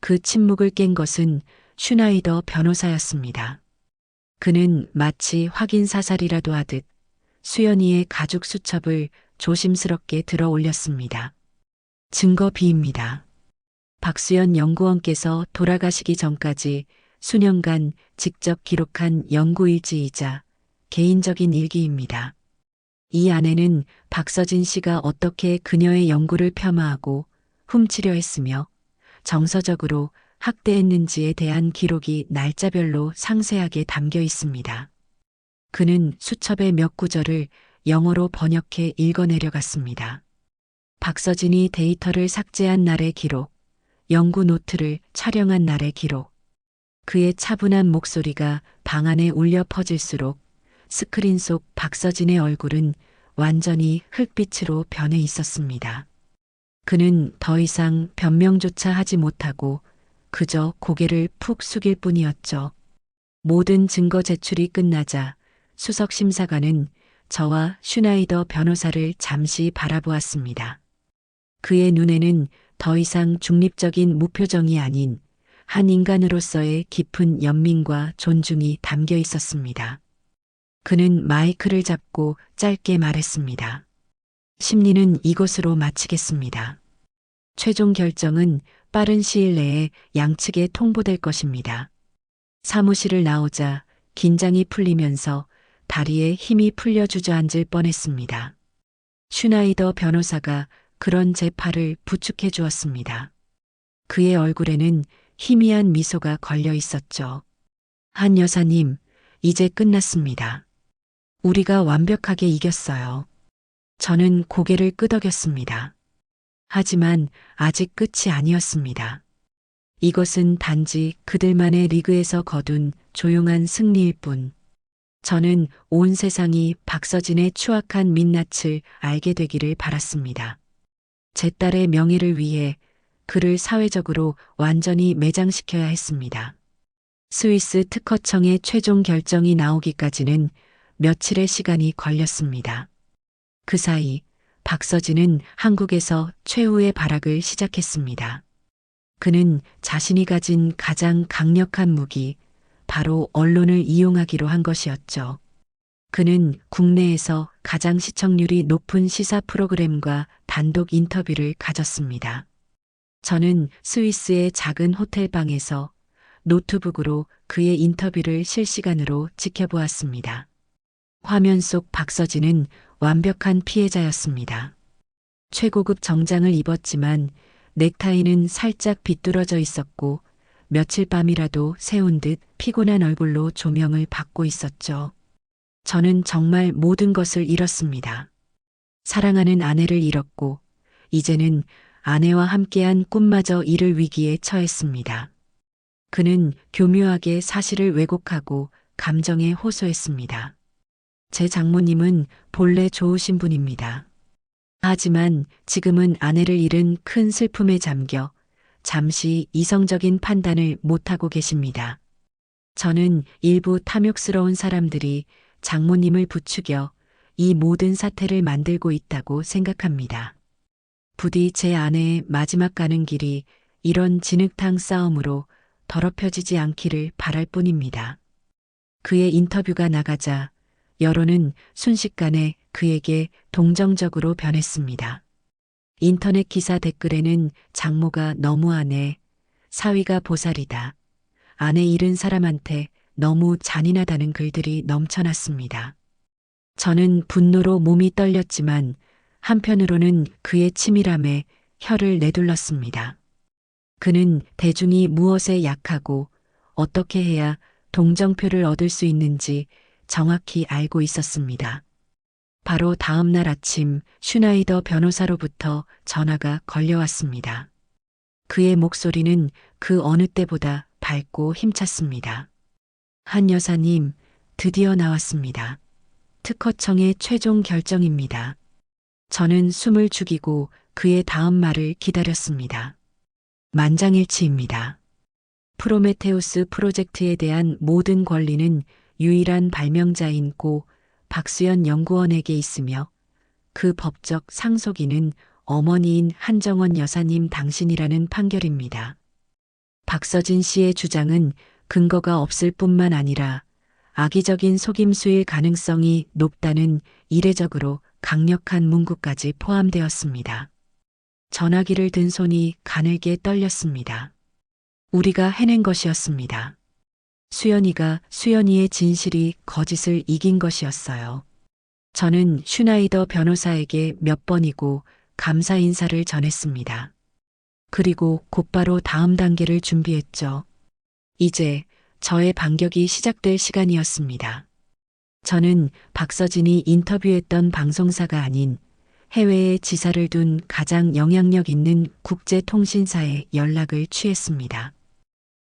그 침묵을 깬 것은 슈나이더 변호사였습니다. 그는 마치 확인 사살이라도 하듯 수연이의 가죽 수첩을 조심스럽게 들어 올렸습니다. 증거 B입니다. 박수연 연구원께서 돌아가시기 전까지 수년간 직접 기록한 연구일지이자 개인적인 일기입니다. 이 안에는 박서진 씨가 어떻게 그녀의 연구를 폄하하고 훔치려 했으며 정서적으로 학대했는지에 대한 기록이 날짜별로 상세하게 담겨 있습니다. 그는 수첩의 몇 구절을 영어로 번역해 읽어내려갔습니다. 박서진이 데이터를 삭제한 날의 기록, 연구 노트를 촬영한 날의 기록. 그의 차분한 목소리가 방 안에 울려 퍼질수록 스크린 속 박서진의 얼굴은 완전히 흙빛으로 변해 있었습니다. 그는 더 이상 변명조차 하지 못하고 그저 고개를 푹 숙일 뿐이었죠. 모든 증거 제출이 끝나자 수석 심사관은 저와 슈나이더 변호사를 잠시 바라보았습니다. 그의 눈에는 더 이상 중립적인 무표정이 아닌 한 인간으로서의 깊은 연민과 존중이 담겨 있었습니다. 그는 마이크를 잡고 짧게 말했습니다. 심리는 이것으로 마치겠습니다. 최종 결정은 빠른 시일 내에 양측에 통보될 것입니다. 사무실을 나오자 긴장이 풀리면서 다리에 힘이 풀려 주저앉을 뻔했습니다. 슈나이더 변호사가 그런 제 팔을 부축해 주었습니다. 그의 얼굴에는 희미한 미소가 걸려 있었죠. 한 여사님, 이제 끝났습니다. 우리가 완벽하게 이겼어요. 저는 고개를 끄덕였습니다. 하지만 아직 끝이 아니었습니다. 이것은 단지 그들만의 리그에서 거둔 조용한 승리일 뿐. 저는 온 세상이 박서진의 추악한 민낯을 알게 되기를 바랐습니다. 제 딸의 명예를 위해 그를 사회적으로 완전히 매장시켜야 했습니다. 스위스 특허청의 최종 결정이 나오기까지는 며칠의 시간이 걸렸습니다. 그 사이 박서진은 한국에서 최후의 발악을 시작했습니다. 그는 자신이 가진 가장 강력한 무기, 바로 언론을 이용하기로 한 것이었죠. 그는 국내에서 가장 시청률이 높은 시사 프로그램과 단독 인터뷰를 가졌습니다. 저는 스위스의 작은 호텔방에서 노트북으로 그의 인터뷰를 실시간으로 지켜보았습니다. 화면 속 박서진은 완벽한 피해자였습니다. 최고급 정장을 입었지만 넥타이는 살짝 비뚤어져 있었고 며칠 밤이라도 새운 듯 피곤한 얼굴로 조명을 받고 있었죠. 저는 정말 모든 것을 잃었습니다. 사랑하는 아내를 잃었고 이제는 아내와 함께한 꿈마저 잃을 위기에 처했습니다. 그는 교묘하게 사실을 왜곡하고 감정에 호소했습니다. 제 장모님은 본래 좋으신 분입니다. 하지만 지금은 아내를 잃은 큰 슬픔에 잠겨 잠시 이성적인 판단을 못하고 계십니다. 저는 일부 탐욕스러운 사람들이 장모님을 부추겨 이 모든 사태를 만들고 있다고 생각합니다. 부디 제 아내의 마지막 가는 길이 이런 진흙탕 싸움으로 더럽혀지지 않기를 바랄 뿐입니다. 그의 인터뷰가 나가자 여론은 순식간에 그에게 동정적으로 변했습니다. 인터넷 기사 댓글에는 장모가 너무하네, 사위가 보살이다, 아내 잃은 사람한테 너무 잔인하다는 글들이 넘쳐났습니다. 저는 분노로 몸이 떨렸지만 한편으로는 그의 치밀함에 혀를 내둘렀습니다. 그는 대중이 무엇에 약하고 어떻게 해야 동정표를 얻을 수 있는지 정확히 알고 있었습니다. 바로 다음 날 아침 슈나이더 변호사로부터 전화가 걸려왔습니다. 그의 목소리는 그 어느 때보다 밝고 힘찼습니다. 한 여사님, 드디어 나왔습니다. 특허청의 최종 결정입니다. 저는 숨을 죽이고 그의 다음 말을 기다렸습니다. 만장일치입니다. 프로메테우스 프로젝트에 대한 모든 권리는 유일한 발명자인 고 박수연 연구원에게 있으며 그 법적 상속인은 어머니인 한정원 여사님 당신이라는 판결입니다. 박서진 씨의 주장은 근거가 없을 뿐만 아니라 악의적인 속임수일 가능성이 높다는 이례적으로 강력한 문구까지 포함되었습니다. 전화기를 든 손이 가늘게 떨렸습니다. 우리가 해낸 것이었습니다. 수연이의 진실이 거짓을 이긴 것이었어요. 저는 슈나이더 변호사에게 몇 번이고 감사 인사를 전했습니다. 그리고 곧바로 다음 단계를 준비했죠. 이제 저의 반격이 시작될 시간이었습니다. 저는 박서진이 인터뷰했던 방송사가 아닌 해외에 지사를 둔 가장 영향력 있는 국제통신사에 연락을 취했습니다.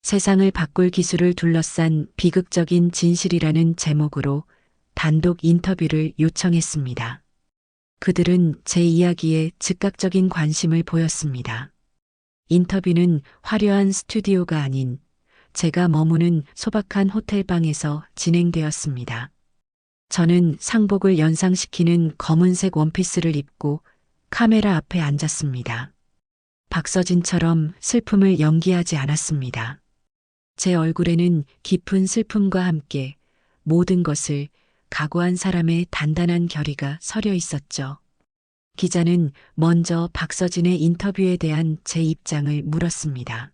세상을 바꿀 기술을 둘러싼 비극적인 진실이라는 제목으로 단독 인터뷰를 요청했습니다. 그들은 제 이야기에 즉각적인 관심을 보였습니다. 인터뷰는 화려한 스튜디오가 아닌 제가 머무는 소박한 호텔방에서 진행되었습니다. 저는 상복을 연상시키는 검은색 원피스를 입고 카메라 앞에 앉았습니다. 박서진처럼 슬픔을 연기하지 않았습니다. 제 얼굴에는 깊은 슬픔과 함께 모든 것을 각오한 사람의 단단한 결의가 서려 있었죠. 기자는 먼저 박서진의 인터뷰에 대한 제 입장을 물었습니다.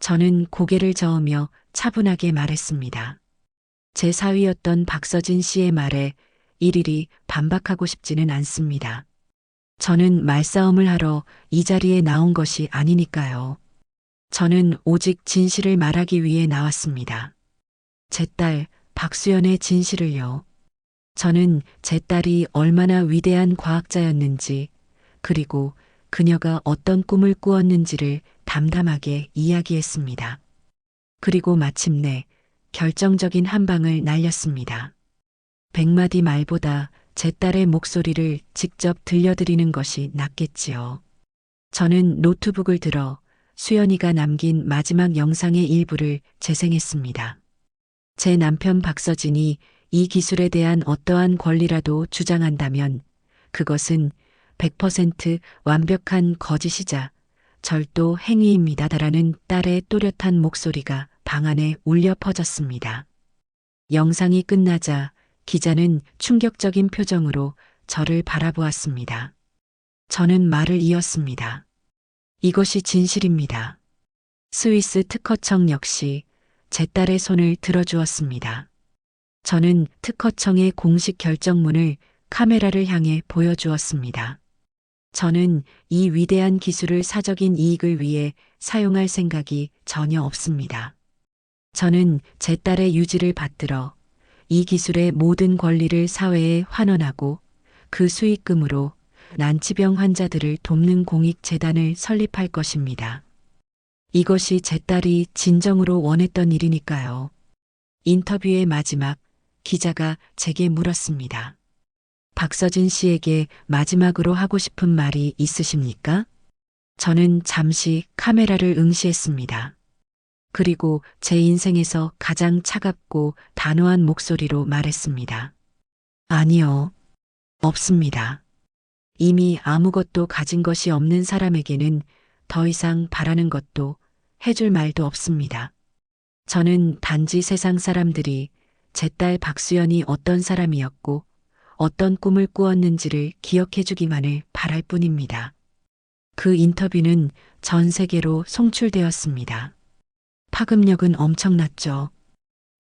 저는 고개를 저으며 차분하게 말했습니다. 제 사위였던 박서진 씨의 말에 일일이 반박하고 싶지는 않습니다. 저는 말싸움을 하러 이 자리에 나온 것이 아니니까요. 저는 오직 진실을 말하기 위해 나왔습니다. 제 딸 박수연의 진실을요. 저는 제 딸이 얼마나 위대한 과학자였는지, 그리고 그녀가 어떤 꿈을 꾸었는지를 담담하게 이야기했습니다. 그리고 마침내 결정적인 한 방을 날렸습니다. 100마디 말보다 제 딸의 목소리를 직접 들려드리는 것이 낫겠지요. 저는 노트북을 들어 수연이가 남긴 마지막 영상의 일부를 재생했습니다. 제 남편 박서진이 이 기술에 대한 어떠한 권리라도 주장한다면 그것은 100% 완벽한 거짓이자 절도 행위입니다라는 딸의 또렷한 목소리가 방 안에 울려 퍼졌습니다. 영상이 끝나자 기자는 충격적인 표정으로 저를 바라보았습니다. 저는 말을 이었습니다. 이것이 진실입니다. 스위스 특허청 역시 제 딸의 손을 들어주었습니다. 저는 특허청의 공식 결정문을 카메라를 향해 보여주었습니다. 저는 이 위대한 기술을 사적인 이익을 위해 사용할 생각이 전혀 없습니다. 저는 제 딸의 유지를 받들어 이 기술의 모든 권리를 사회에 환원하고 그 수익금으로 난치병 환자들을 돕는 공익재단을 설립할 것입니다. 이것이 제 딸이 진정으로 원했던 일이니까요. 인터뷰의 마지막, 기자가 제게 물었습니다. 박서진 씨에게 마지막으로 하고 싶은 말이 있으십니까? 저는 잠시 카메라를 응시했습니다. 그리고 제 인생에서 가장 차갑고 단호한 목소리로 말했습니다. 아니요. 없습니다. 이미 아무것도 가진 것이 없는 사람에게는 더 이상 바라는 것도 해줄 말도 없습니다. 저는 단지 세상 사람들이 제 딸 박수연이 어떤 사람이었고 어떤 꿈을 꾸었는지를 기억해 주기만을 바랄 뿐입니다. 그 인터뷰는 전 세계로 송출되었습니다. 파급력은 엄청났죠.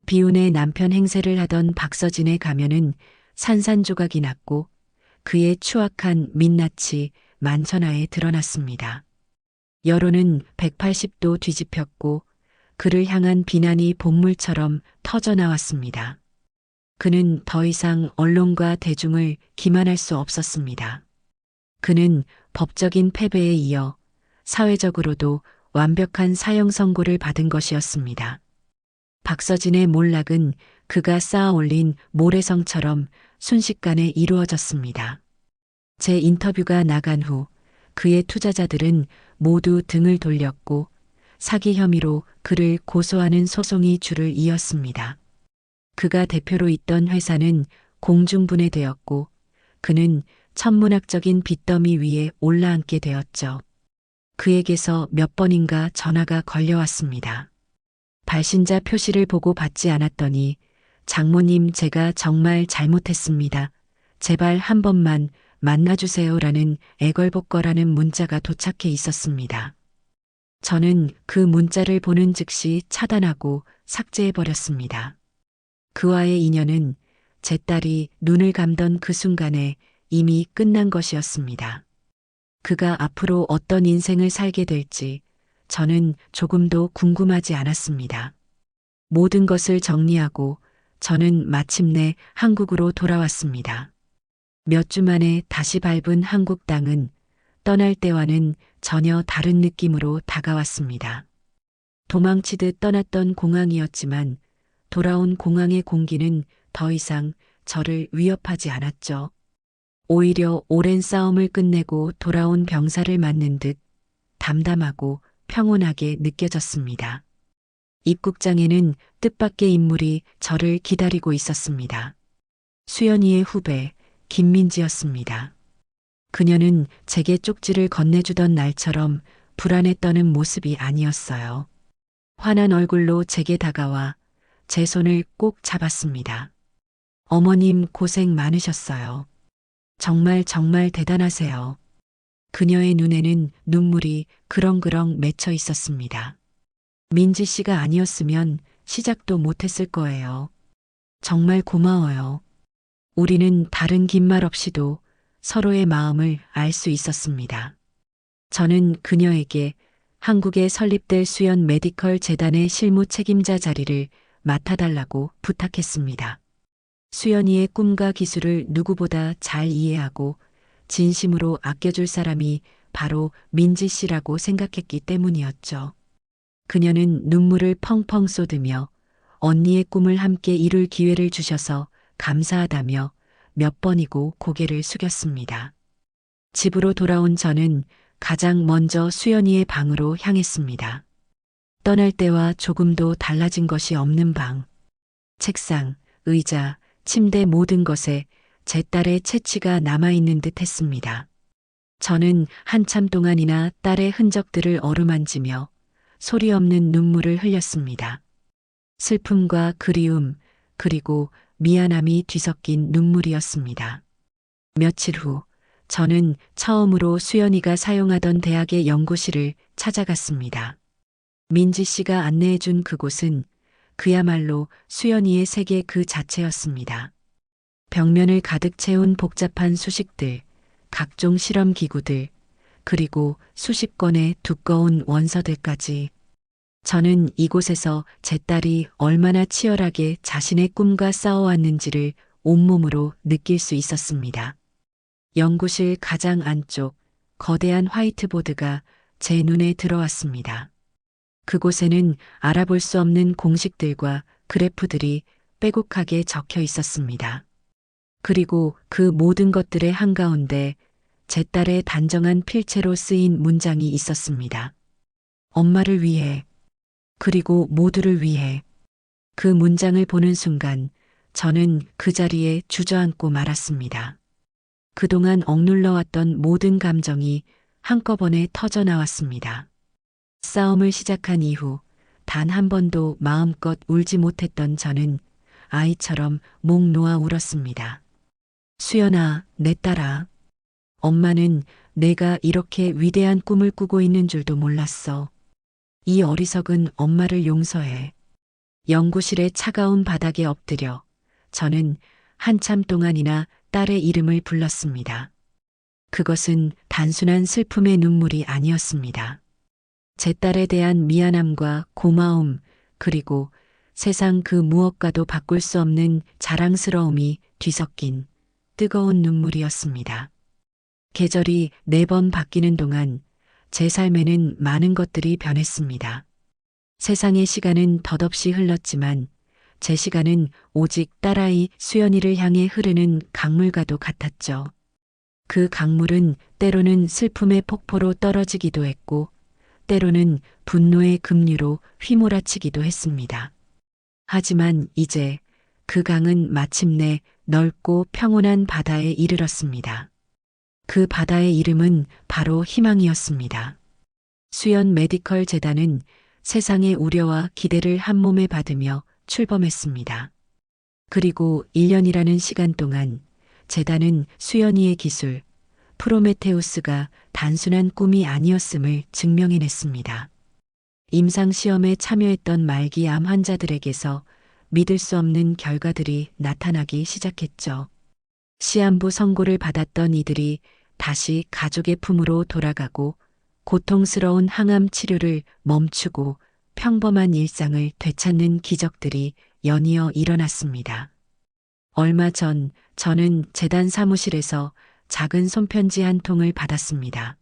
비운의 남편 행세를 하던 박서진의 가면은 산산조각이 났고 그의 추악한 민낯이 만천하에 드러났습니다. 여론은 180도 뒤집혔고 그를 향한 비난이 본물처럼 터져나왔습니다. 그는 더 이상 언론과 대중을 기만할 수 없었습니다. 그는 법적인 패배에 이어 사회적으로도 완벽한 사형 선고를 받은 것이었습니다. 박서진의 몰락은 그가 쌓아 올린 모래성처럼 순식간에 이루어졌습니다. 제 인터뷰가 나간 후 그의 투자자들은 모두 등을 돌렸고 사기 혐의로 그를 고소하는 소송이 줄을 이었습니다. 그가 대표로 있던 회사는 공중분해되었고 그는 천문학적인 빚더미 위에 올라앉게 되었죠. 그에게서 몇 번인가 전화가 걸려왔습니다. 발신자 표시를 보고 받지 않았더니 장모님 제가 정말 잘못했습니다. 제발 한 번만 만나주세요라는 애걸복걸하는 문자가 도착해 있었습니다. 저는 그 문자를 보는 즉시 차단하고 삭제해버렸습니다. 그와의 인연은 제 딸이 눈을 감던 그 순간에 이미 끝난 것이었습니다. 그가 앞으로 어떤 인생을 살게 될지 저는 조금도 궁금하지 않았습니다. 모든 것을 정리하고 저는 마침내 한국으로 돌아왔습니다. 몇 주 만에 다시 밟은 한국 땅은 떠날 때와는 전혀 다른 느낌으로 다가왔습니다. 도망치듯 떠났던 공항이었지만 돌아온 공항의 공기는 더 이상 저를 위협하지 않았죠. 오히려 오랜 싸움을 끝내고 돌아온 병사를 맞는 듯 담담하고 평온하게 느껴졌습니다. 입국장에는 뜻밖의 인물이 저를 기다리고 있었습니다. 수연이의 후배 김민지였습니다. 그녀는 제게 쪽지를 건네주던 날처럼 불안에 떠는 모습이 아니었어요. 환한 얼굴로 제게 다가와 제 손을 꼭 잡았습니다. 어머님 고생 많으셨어요. 정말 정말 대단하세요. 그녀의 눈에는 눈물이 그렁그렁 맺혀 있었습니다. 민지 씨가 아니었으면 시작도 못했을 거예요. 정말 고마워요. 우리는 다른 긴 말 없이도 서로의 마음을 알 수 있었습니다. 저는 그녀에게 한국에 설립될 수연 메디컬 재단의 실무 책임자 자리를 맡아달라고 부탁했습니다. 수연이의 꿈과 기술을 누구보다 잘 이해하고 진심으로 아껴줄 사람이 바로 민지 씨라고 생각했기 때문이었죠. 그녀는 눈물을 펑펑 쏟으며 언니의 꿈을 함께 이룰 기회를 주셔서 감사하다며 몇 번이고 고개를 숙였습니다. 집으로 돌아온 저는 가장 먼저 수연이의 방으로 향했습니다. 떠날 때와 조금도 달라진 것이 없는 방. 책상, 의자, 침대 모든 것에 제 딸의 채취가 남아있는 듯 했습니다. 저는 한참 동안이나 딸의 흔적들을 어루만지며 소리 없는 눈물을 흘렸습니다. 슬픔과 그리움, 그리고 미안함이 뒤섞인 눈물이었습니다. 며칠 후, 저는 처음으로 수연이가 사용하던 대학의 연구실을 찾아갔습니다. 민지 씨가 안내해준 그곳은 그야말로 수연이의 세계 그 자체였습니다. 벽면을 가득 채운 복잡한 수식들, 각종 실험 기구들, 그리고 수십 건의 두꺼운 원서들까지. 저는 이곳에서 제 딸이 얼마나 치열하게 자신의 꿈과 싸워왔는지를 온몸으로 느낄 수 있었습니다. 연구실 가장 안쪽 거대한 화이트보드가 제 눈에 들어왔습니다. 그곳에는 알아볼 수 없는 공식들과 그래프들이 빼곡하게 적혀 있었습니다. 그리고 그 모든 것들의 한가운데 제 딸의 단정한 필체로 쓰인 문장이 있었습니다. 엄마를 위해, 그리고 모두를 위해. 그 문장을 보는 순간 저는 그 자리에 주저앉고 말았습니다. 그동안 억눌러왔던 모든 감정이 한꺼번에 터져 나왔습니다. 싸움을 시작한 이후 단 한 번도 마음껏 울지 못했던 저는 아이처럼 목 놓아 울었습니다. 수연아, 내 딸아. 엄마는 내가 이렇게 위대한 꿈을 꾸고 있는 줄도 몰랐어. 이 어리석은 엄마를 용서해. 연구실의 차가운 바닥에 엎드려 저는 한참 동안이나 딸의 이름을 불렀습니다. 그것은 단순한 슬픔의 눈물이 아니었습니다. 제 딸에 대한 미안함과 고마움, 그리고 세상 그 무엇과도 바꿀 수 없는 자랑스러움이 뒤섞인 뜨거운 눈물이었습니다. 계절이 4번 바뀌는 동안 제 삶에는 많은 것들이 변했습니다. 세상의 시간은 덧없이 흘렀지만 제 시간은 오직 딸아이 수연이를 향해 흐르는 강물과도 같았죠. 그 강물은 때로는 슬픔의 폭포로 떨어지기도 했고 때로는 분노의 급류로 휘몰아치기도 했습니다. 하지만 이제 그 강은 마침내 넓고 평온한 바다에 이르렀습니다. 그 바다의 이름은 바로 희망이었습니다. 수연 메디컬 재단은 세상의 우려와 기대를 한 몸에 받으며 출범했습니다. 그리고 1년이라는 시간 동안 재단은 수연이의 기술, 프로메테우스가 단순한 꿈이 아니었음을 증명해냈습니다. 임상시험에 참여했던 말기암 환자들에게서 믿을 수 없는 결과들이 나타나기 시작했죠. 시한부 선고를 받았던 이들이 다시 가족의 품으로 돌아가고 고통스러운 항암 치료를 멈추고 평범한 일상을 되찾는 기적들이 연이어 일어났습니다. 얼마 전 저는 재단 사무실에서 작은 손편지 한 통을 받았습니다.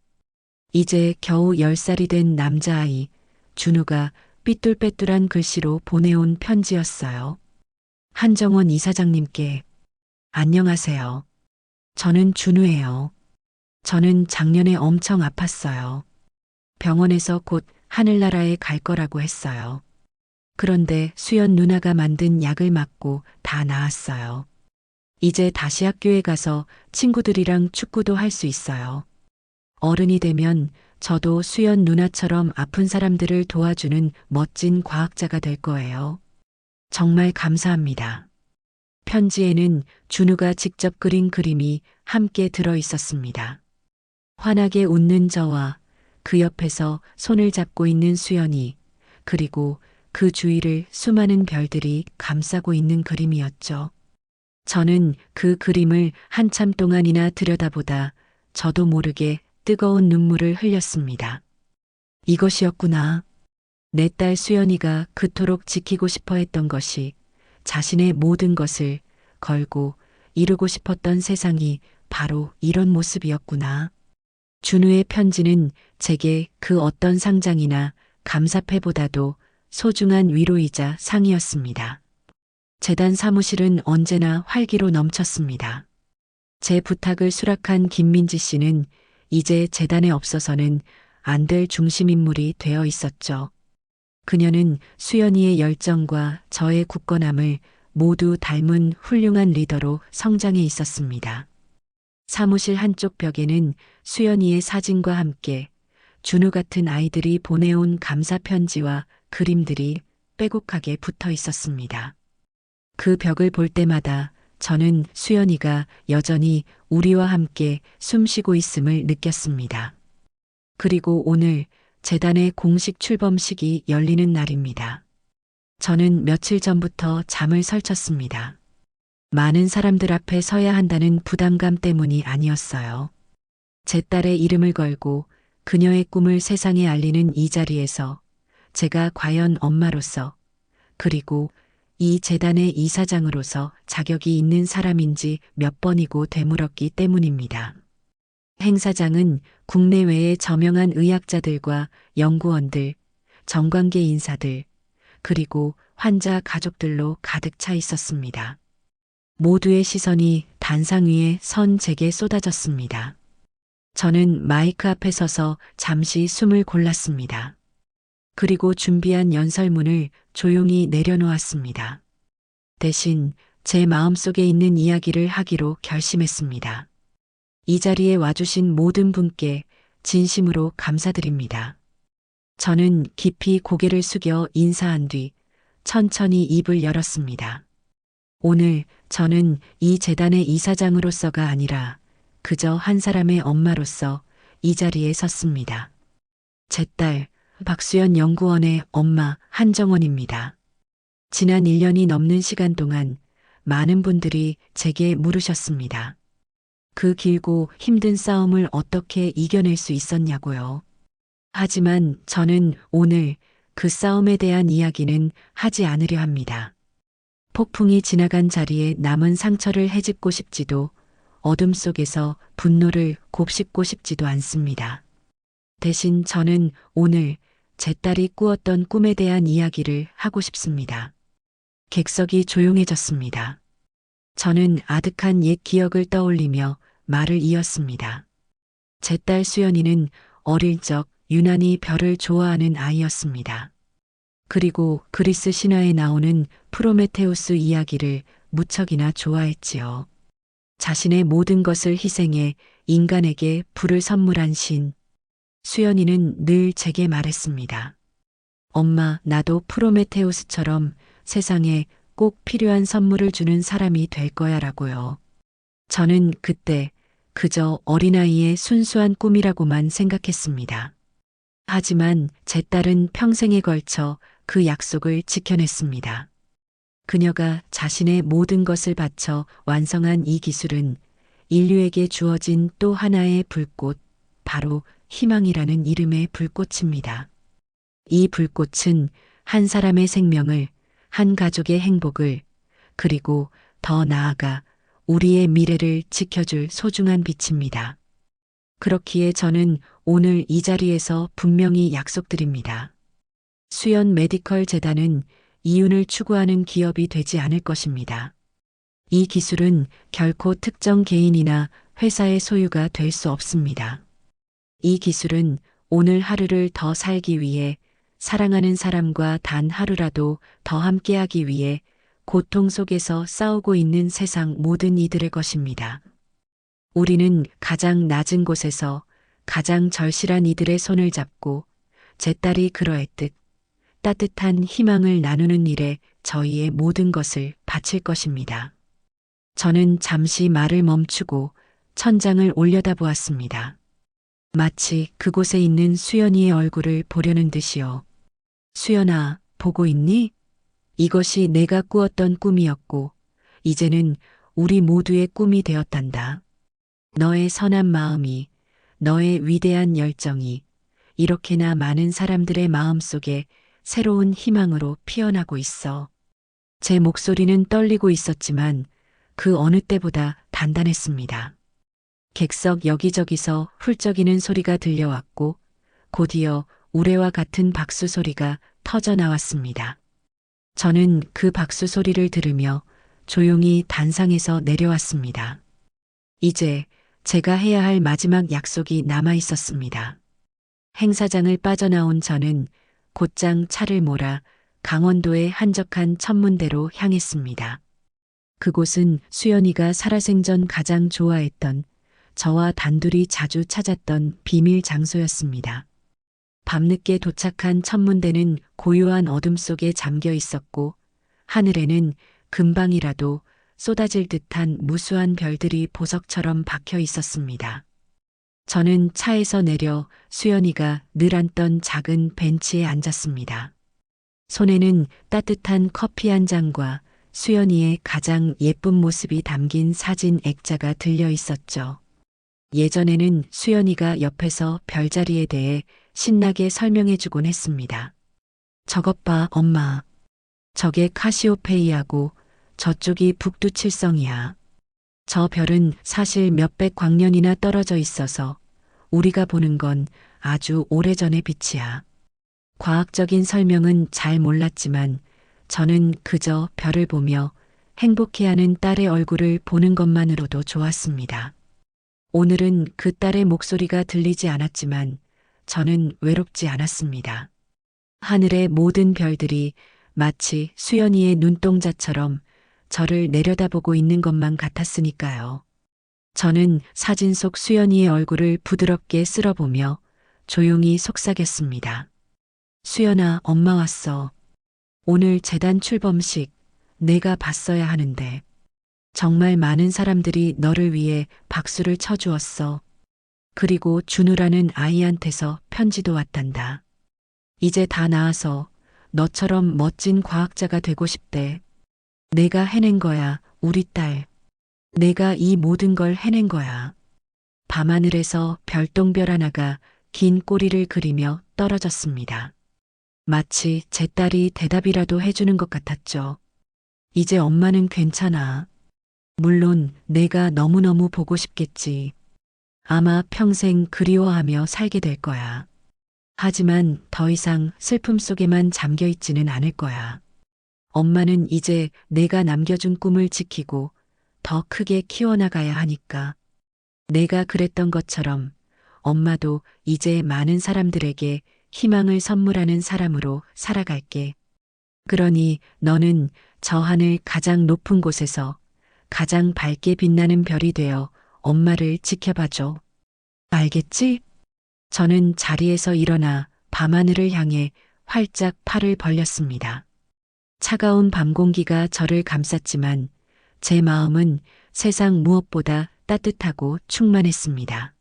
이제 겨우 10살이 된 남자아이 준우가 삐뚤빼뚤한 글씨로 보내온 편지였어요. 한정원 이사장님께 안녕하세요. 저는 준우예요. 저는 작년에 엄청 아팠어요. 병원에서 곧 하늘나라에 갈 거라고 했어요. 그런데 수연 누나가 만든 약을 맞고 다 나았어요. 이제 다시 학교에 가서 친구들이랑 축구도 할 수 있어요. 어른이 되면 저도 수연 누나처럼 아픈 사람들을 도와주는 멋진 과학자가 될 거예요. 정말 감사합니다. 편지에는 준우가 직접 그린 그림이 함께 들어 있었습니다. 환하게 웃는 저와 그 옆에서 손을 잡고 있는 수연이, 그리고 그 주위를 수많은 별들이 감싸고 있는 그림이었죠. 저는 그 그림을 한참 동안이나 들여다보다 저도 모르게 뜨거운 눈물을 흘렸습니다. 이것이었구나. 내 딸 수연이가 그토록 지키고 싶어 했던 것이, 자신의 모든 것을 걸고 이루고 싶었던 세상이 바로 이런 모습이었구나. 준우의 편지는 제게 그 어떤 상장이나 감사패보다도 소중한 위로이자 상이었습니다. 재단 사무실은 언제나 활기로 넘쳤습니다. 제 부탁을 수락한 김민지 씨는 이제 재단에 없어서는 안 될 중심인물이 되어 있었죠. 그녀는 수연이의 열정과 저의 굳건함을 모두 닮은 훌륭한 리더로 성장해 있었습니다. 사무실 한쪽 벽에는 수연이의 사진과 함께 준우 같은 아이들이 보내온 감사 편지와 그림들이 빼곡하게 붙어 있었습니다. 그 벽을 볼 때마다 저는 수연이가 여전히 우리와 함께 숨쉬고 있음을 느꼈습니다. 그리고 오늘 재단의 공식 출범식이 열리는 날입니다. 저는 며칠 전부터 잠을 설쳤습니다. 많은 사람들 앞에 서야 한다는 부담감 때문이 아니었어요. 제 딸의 이름을 걸고 그녀의 꿈을 세상에 알리는 이 자리에서 제가 과연 엄마로서, 그리고 이 재단의 이사장으로서 자격이 있는 사람인지 몇 번이고 되물었기 때문입니다. 행사장은 국내외의 저명한 의학자들과 연구원들, 정관계 인사들, 그리고 환자 가족들로 가득 차 있었습니다. 모두의 시선이 단상 위에 선 제게 쏟아졌습니다. 저는 마이크 앞에 서서 잠시 숨을 골랐습니다. 그리고 준비한 연설문을 조용히 내려놓았습니다. 대신 제 마음속에 있는 이야기를 하기로 결심했습니다. 이 자리에 와주신 모든 분께 진심으로 감사드립니다. 저는 깊이 고개를 숙여 인사한 뒤 천천히 입을 열었습니다. 오늘 저는 이 재단의 이사장으로서가 아니라 그저 한 사람의 엄마로서 이 자리에 섰습니다. 제 딸 박수연 연구원의 엄마 한정원입니다. 지난 1년이 넘는 시간 동안 많은 분들이 제게 물으셨습니다. 그 길고 힘든 싸움을 어떻게 이겨낼 수 있었냐고요. 하지만 저는 오늘 그 싸움에 대한 이야기는 하지 않으려 합니다. 폭풍이 지나간 자리에 남은 상처를 헤집고 싶지도 어둠 속에서 분노를 곱씹고 싶지도 않습니다. 대신 저는 오늘 제 딸이 꾸었던 꿈에 대한 이야기를 하고 싶습니다. 객석이 조용해졌습니다. 저는 아득한 옛 기억을 떠올리며 말을 이었습니다. 제 딸 수연이는 어릴 적 유난히 별을 좋아하는 아이였습니다. 그리고 그리스 신화에 나오는 프로메테우스 이야기를 무척이나 좋아했지요. 자신의 모든 것을 희생해 인간에게 불을 선물한 신. 수연이는 늘 제게 말했습니다. 엄마, 나도 프로메테우스처럼 세상에 꼭 필요한 선물을 주는 사람이 될 거야 라고요. 저는 그때 그저 어린아이의 순수한 꿈이라고만 생각했습니다. 하지만 제 딸은 평생에 걸쳐 그 약속을 지켜냈습니다. 그녀가 자신의 모든 것을 바쳐 완성한 이 기술은 인류에게 주어진 또 하나의 불꽃, 바로 희망이라는 이름의 불꽃입니다. 이 불꽃은 한 사람의 생명을, 한 가족의 행복을, 그리고 더 나아가 우리의 미래를 지켜줄 소중한 빛입니다. 그렇기에 저는 오늘 이 자리에서 분명히 약속드립니다. 수연 메디컬 재단은 이윤을 추구하는 기업이 되지 않을 것입니다. 이 기술은 결코 특정 개인이나 회사의 소유가 될 수 없습니다. 이 기술은 오늘 하루를 더 살기 위해 사랑하는 사람과 단 하루라도 더 함께하기 위해 고통 속에서 싸우고 있는 세상 모든 이들의 것입니다. 우리는 가장 낮은 곳에서 가장 절실한 이들의 손을 잡고 제 딸이 그러했듯 따뜻한 희망을 나누는 일에 저희의 모든 것을 바칠 것입니다. 저는 잠시 말을 멈추고 천장을 올려다보았습니다. 마치 그곳에 있는 수연이의 얼굴을 보려는 듯이요. 수연아, 보고 있니? 이것이 내가 꾸었던 꿈이었고, 이제는 우리 모두의 꿈이 되었단다. 너의 선한 마음이, 너의 위대한 열정이 이렇게나 많은 사람들의 마음 속에 새로운 희망으로 피어나고 있어. 제 목소리는 떨리고 있었지만 그 어느 때보다 단단했습니다. 객석 여기저기서 훌쩍이는 소리가 들려왔고 곧이어 우레와 같은 박수 소리가 터져 나왔습니다. 저는 그 박수 소리를 들으며 조용히 단상에서 내려왔습니다. 이제 제가 해야 할 마지막 약속이 남아 있었습니다. 행사장을 빠져나온 저는 곧장 차를 몰아 강원도의 한적한 천문대로 향했습니다. 그곳은 수연이가 살아생전 가장 좋아했던 저와 단둘이 자주 찾았던 비밀 장소였습니다. 밤늦게 도착한 천문대는 고요한 어둠 속에 잠겨 있었고 하늘에는 금방이라도 쏟아질 듯한 무수한 별들이 보석처럼 박혀 있었습니다. 저는 차에서 내려 수연이가 늘 앉던 작은 벤치에 앉았습니다. 손에는 따뜻한 커피 한 잔과 수연이의 가장 예쁜 모습이 담긴 사진 액자가 들려 있었죠. 예전에는 수연이가 옆에서 별자리에 대해 신나게 설명해주곤 했습니다. 저것 봐, 엄마. 저게 카시오페이아고 저쪽이 북두칠성이야. 저 별은 사실 몇백 광년이나 떨어져 있어서 우리가 보는 건 아주 오래전의 빛이야. 과학적인 설명은 잘 몰랐지만 저는 그저 별을 보며 행복해하는 딸의 얼굴을 보는 것만으로도 좋았습니다. 오늘은 그 딸의 목소리가 들리지 않았지만 저는 외롭지 않았습니다. 하늘의 모든 별들이 마치 수연이의 눈동자처럼 저를 내려다보고 있는 것만 같았으니까요. 저는 사진 속 수연이의 얼굴을 부드럽게 쓸어보며 조용히 속삭였습니다. 수연아, 엄마 왔어. 오늘 재단 출범식 내가 봤어야 하는데. 정말 많은 사람들이 너를 위해 박수를 쳐주었어. 그리고 준우라는 아이한테서 편지도 왔단다. 이제 다 나아서 너처럼 멋진 과학자가 되고 싶대. 내가 해낸 거야, 우리 딸. 내가 이 모든 걸 해낸 거야. 밤하늘에서 별똥별 하나가 긴 꼬리를 그리며 떨어졌습니다. 마치 제 딸이 대답이라도 해주는 것 같았죠. 이제 엄마는 괜찮아. 물론 내가 너무너무 보고 싶겠지. 아마 평생 그리워하며 살게 될 거야. 하지만 더 이상 슬픔 속에만 잠겨 있지는 않을 거야. 엄마는 이제 내가 남겨준 꿈을 지키고 더 크게 키워나가야 하니까. 내가 그랬던 것처럼 엄마도 이제 많은 사람들에게 희망을 선물하는 사람으로 살아갈게. 그러니 너는 저 하늘 가장 높은 곳에서 가장 밝게 빛나는 별이 되어 엄마를 지켜봐줘. 알겠지? 저는 자리에서 일어나 밤하늘을 향해 활짝 팔을 벌렸습니다. 차가운 밤 공기가 저를 감쌌지만 제 마음은 세상 무엇보다 따뜻하고 충만했습니다.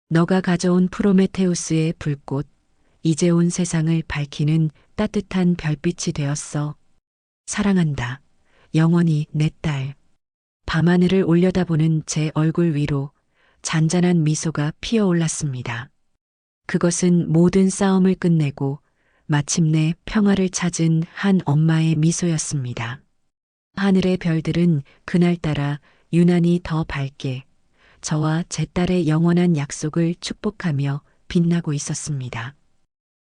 너가 가져온 프로메테우스의 불꽃, 이제 온 세상을 밝히는 따뜻한 별빛이 되었어. 사랑한다. 영원히 내 딸. 밤하늘을 올려다보는 제 얼굴 위로 잔잔한 미소가 피어올랐습니다. 그것은 모든 싸움을 끝내고 마침내 평화를 찾은 한 엄마의 미소였습니다. 하늘의 별들은 그날따라 유난히 더 밝게 저와 제 딸의 영원한 약속을 축복하며 빛나고 있었습니다.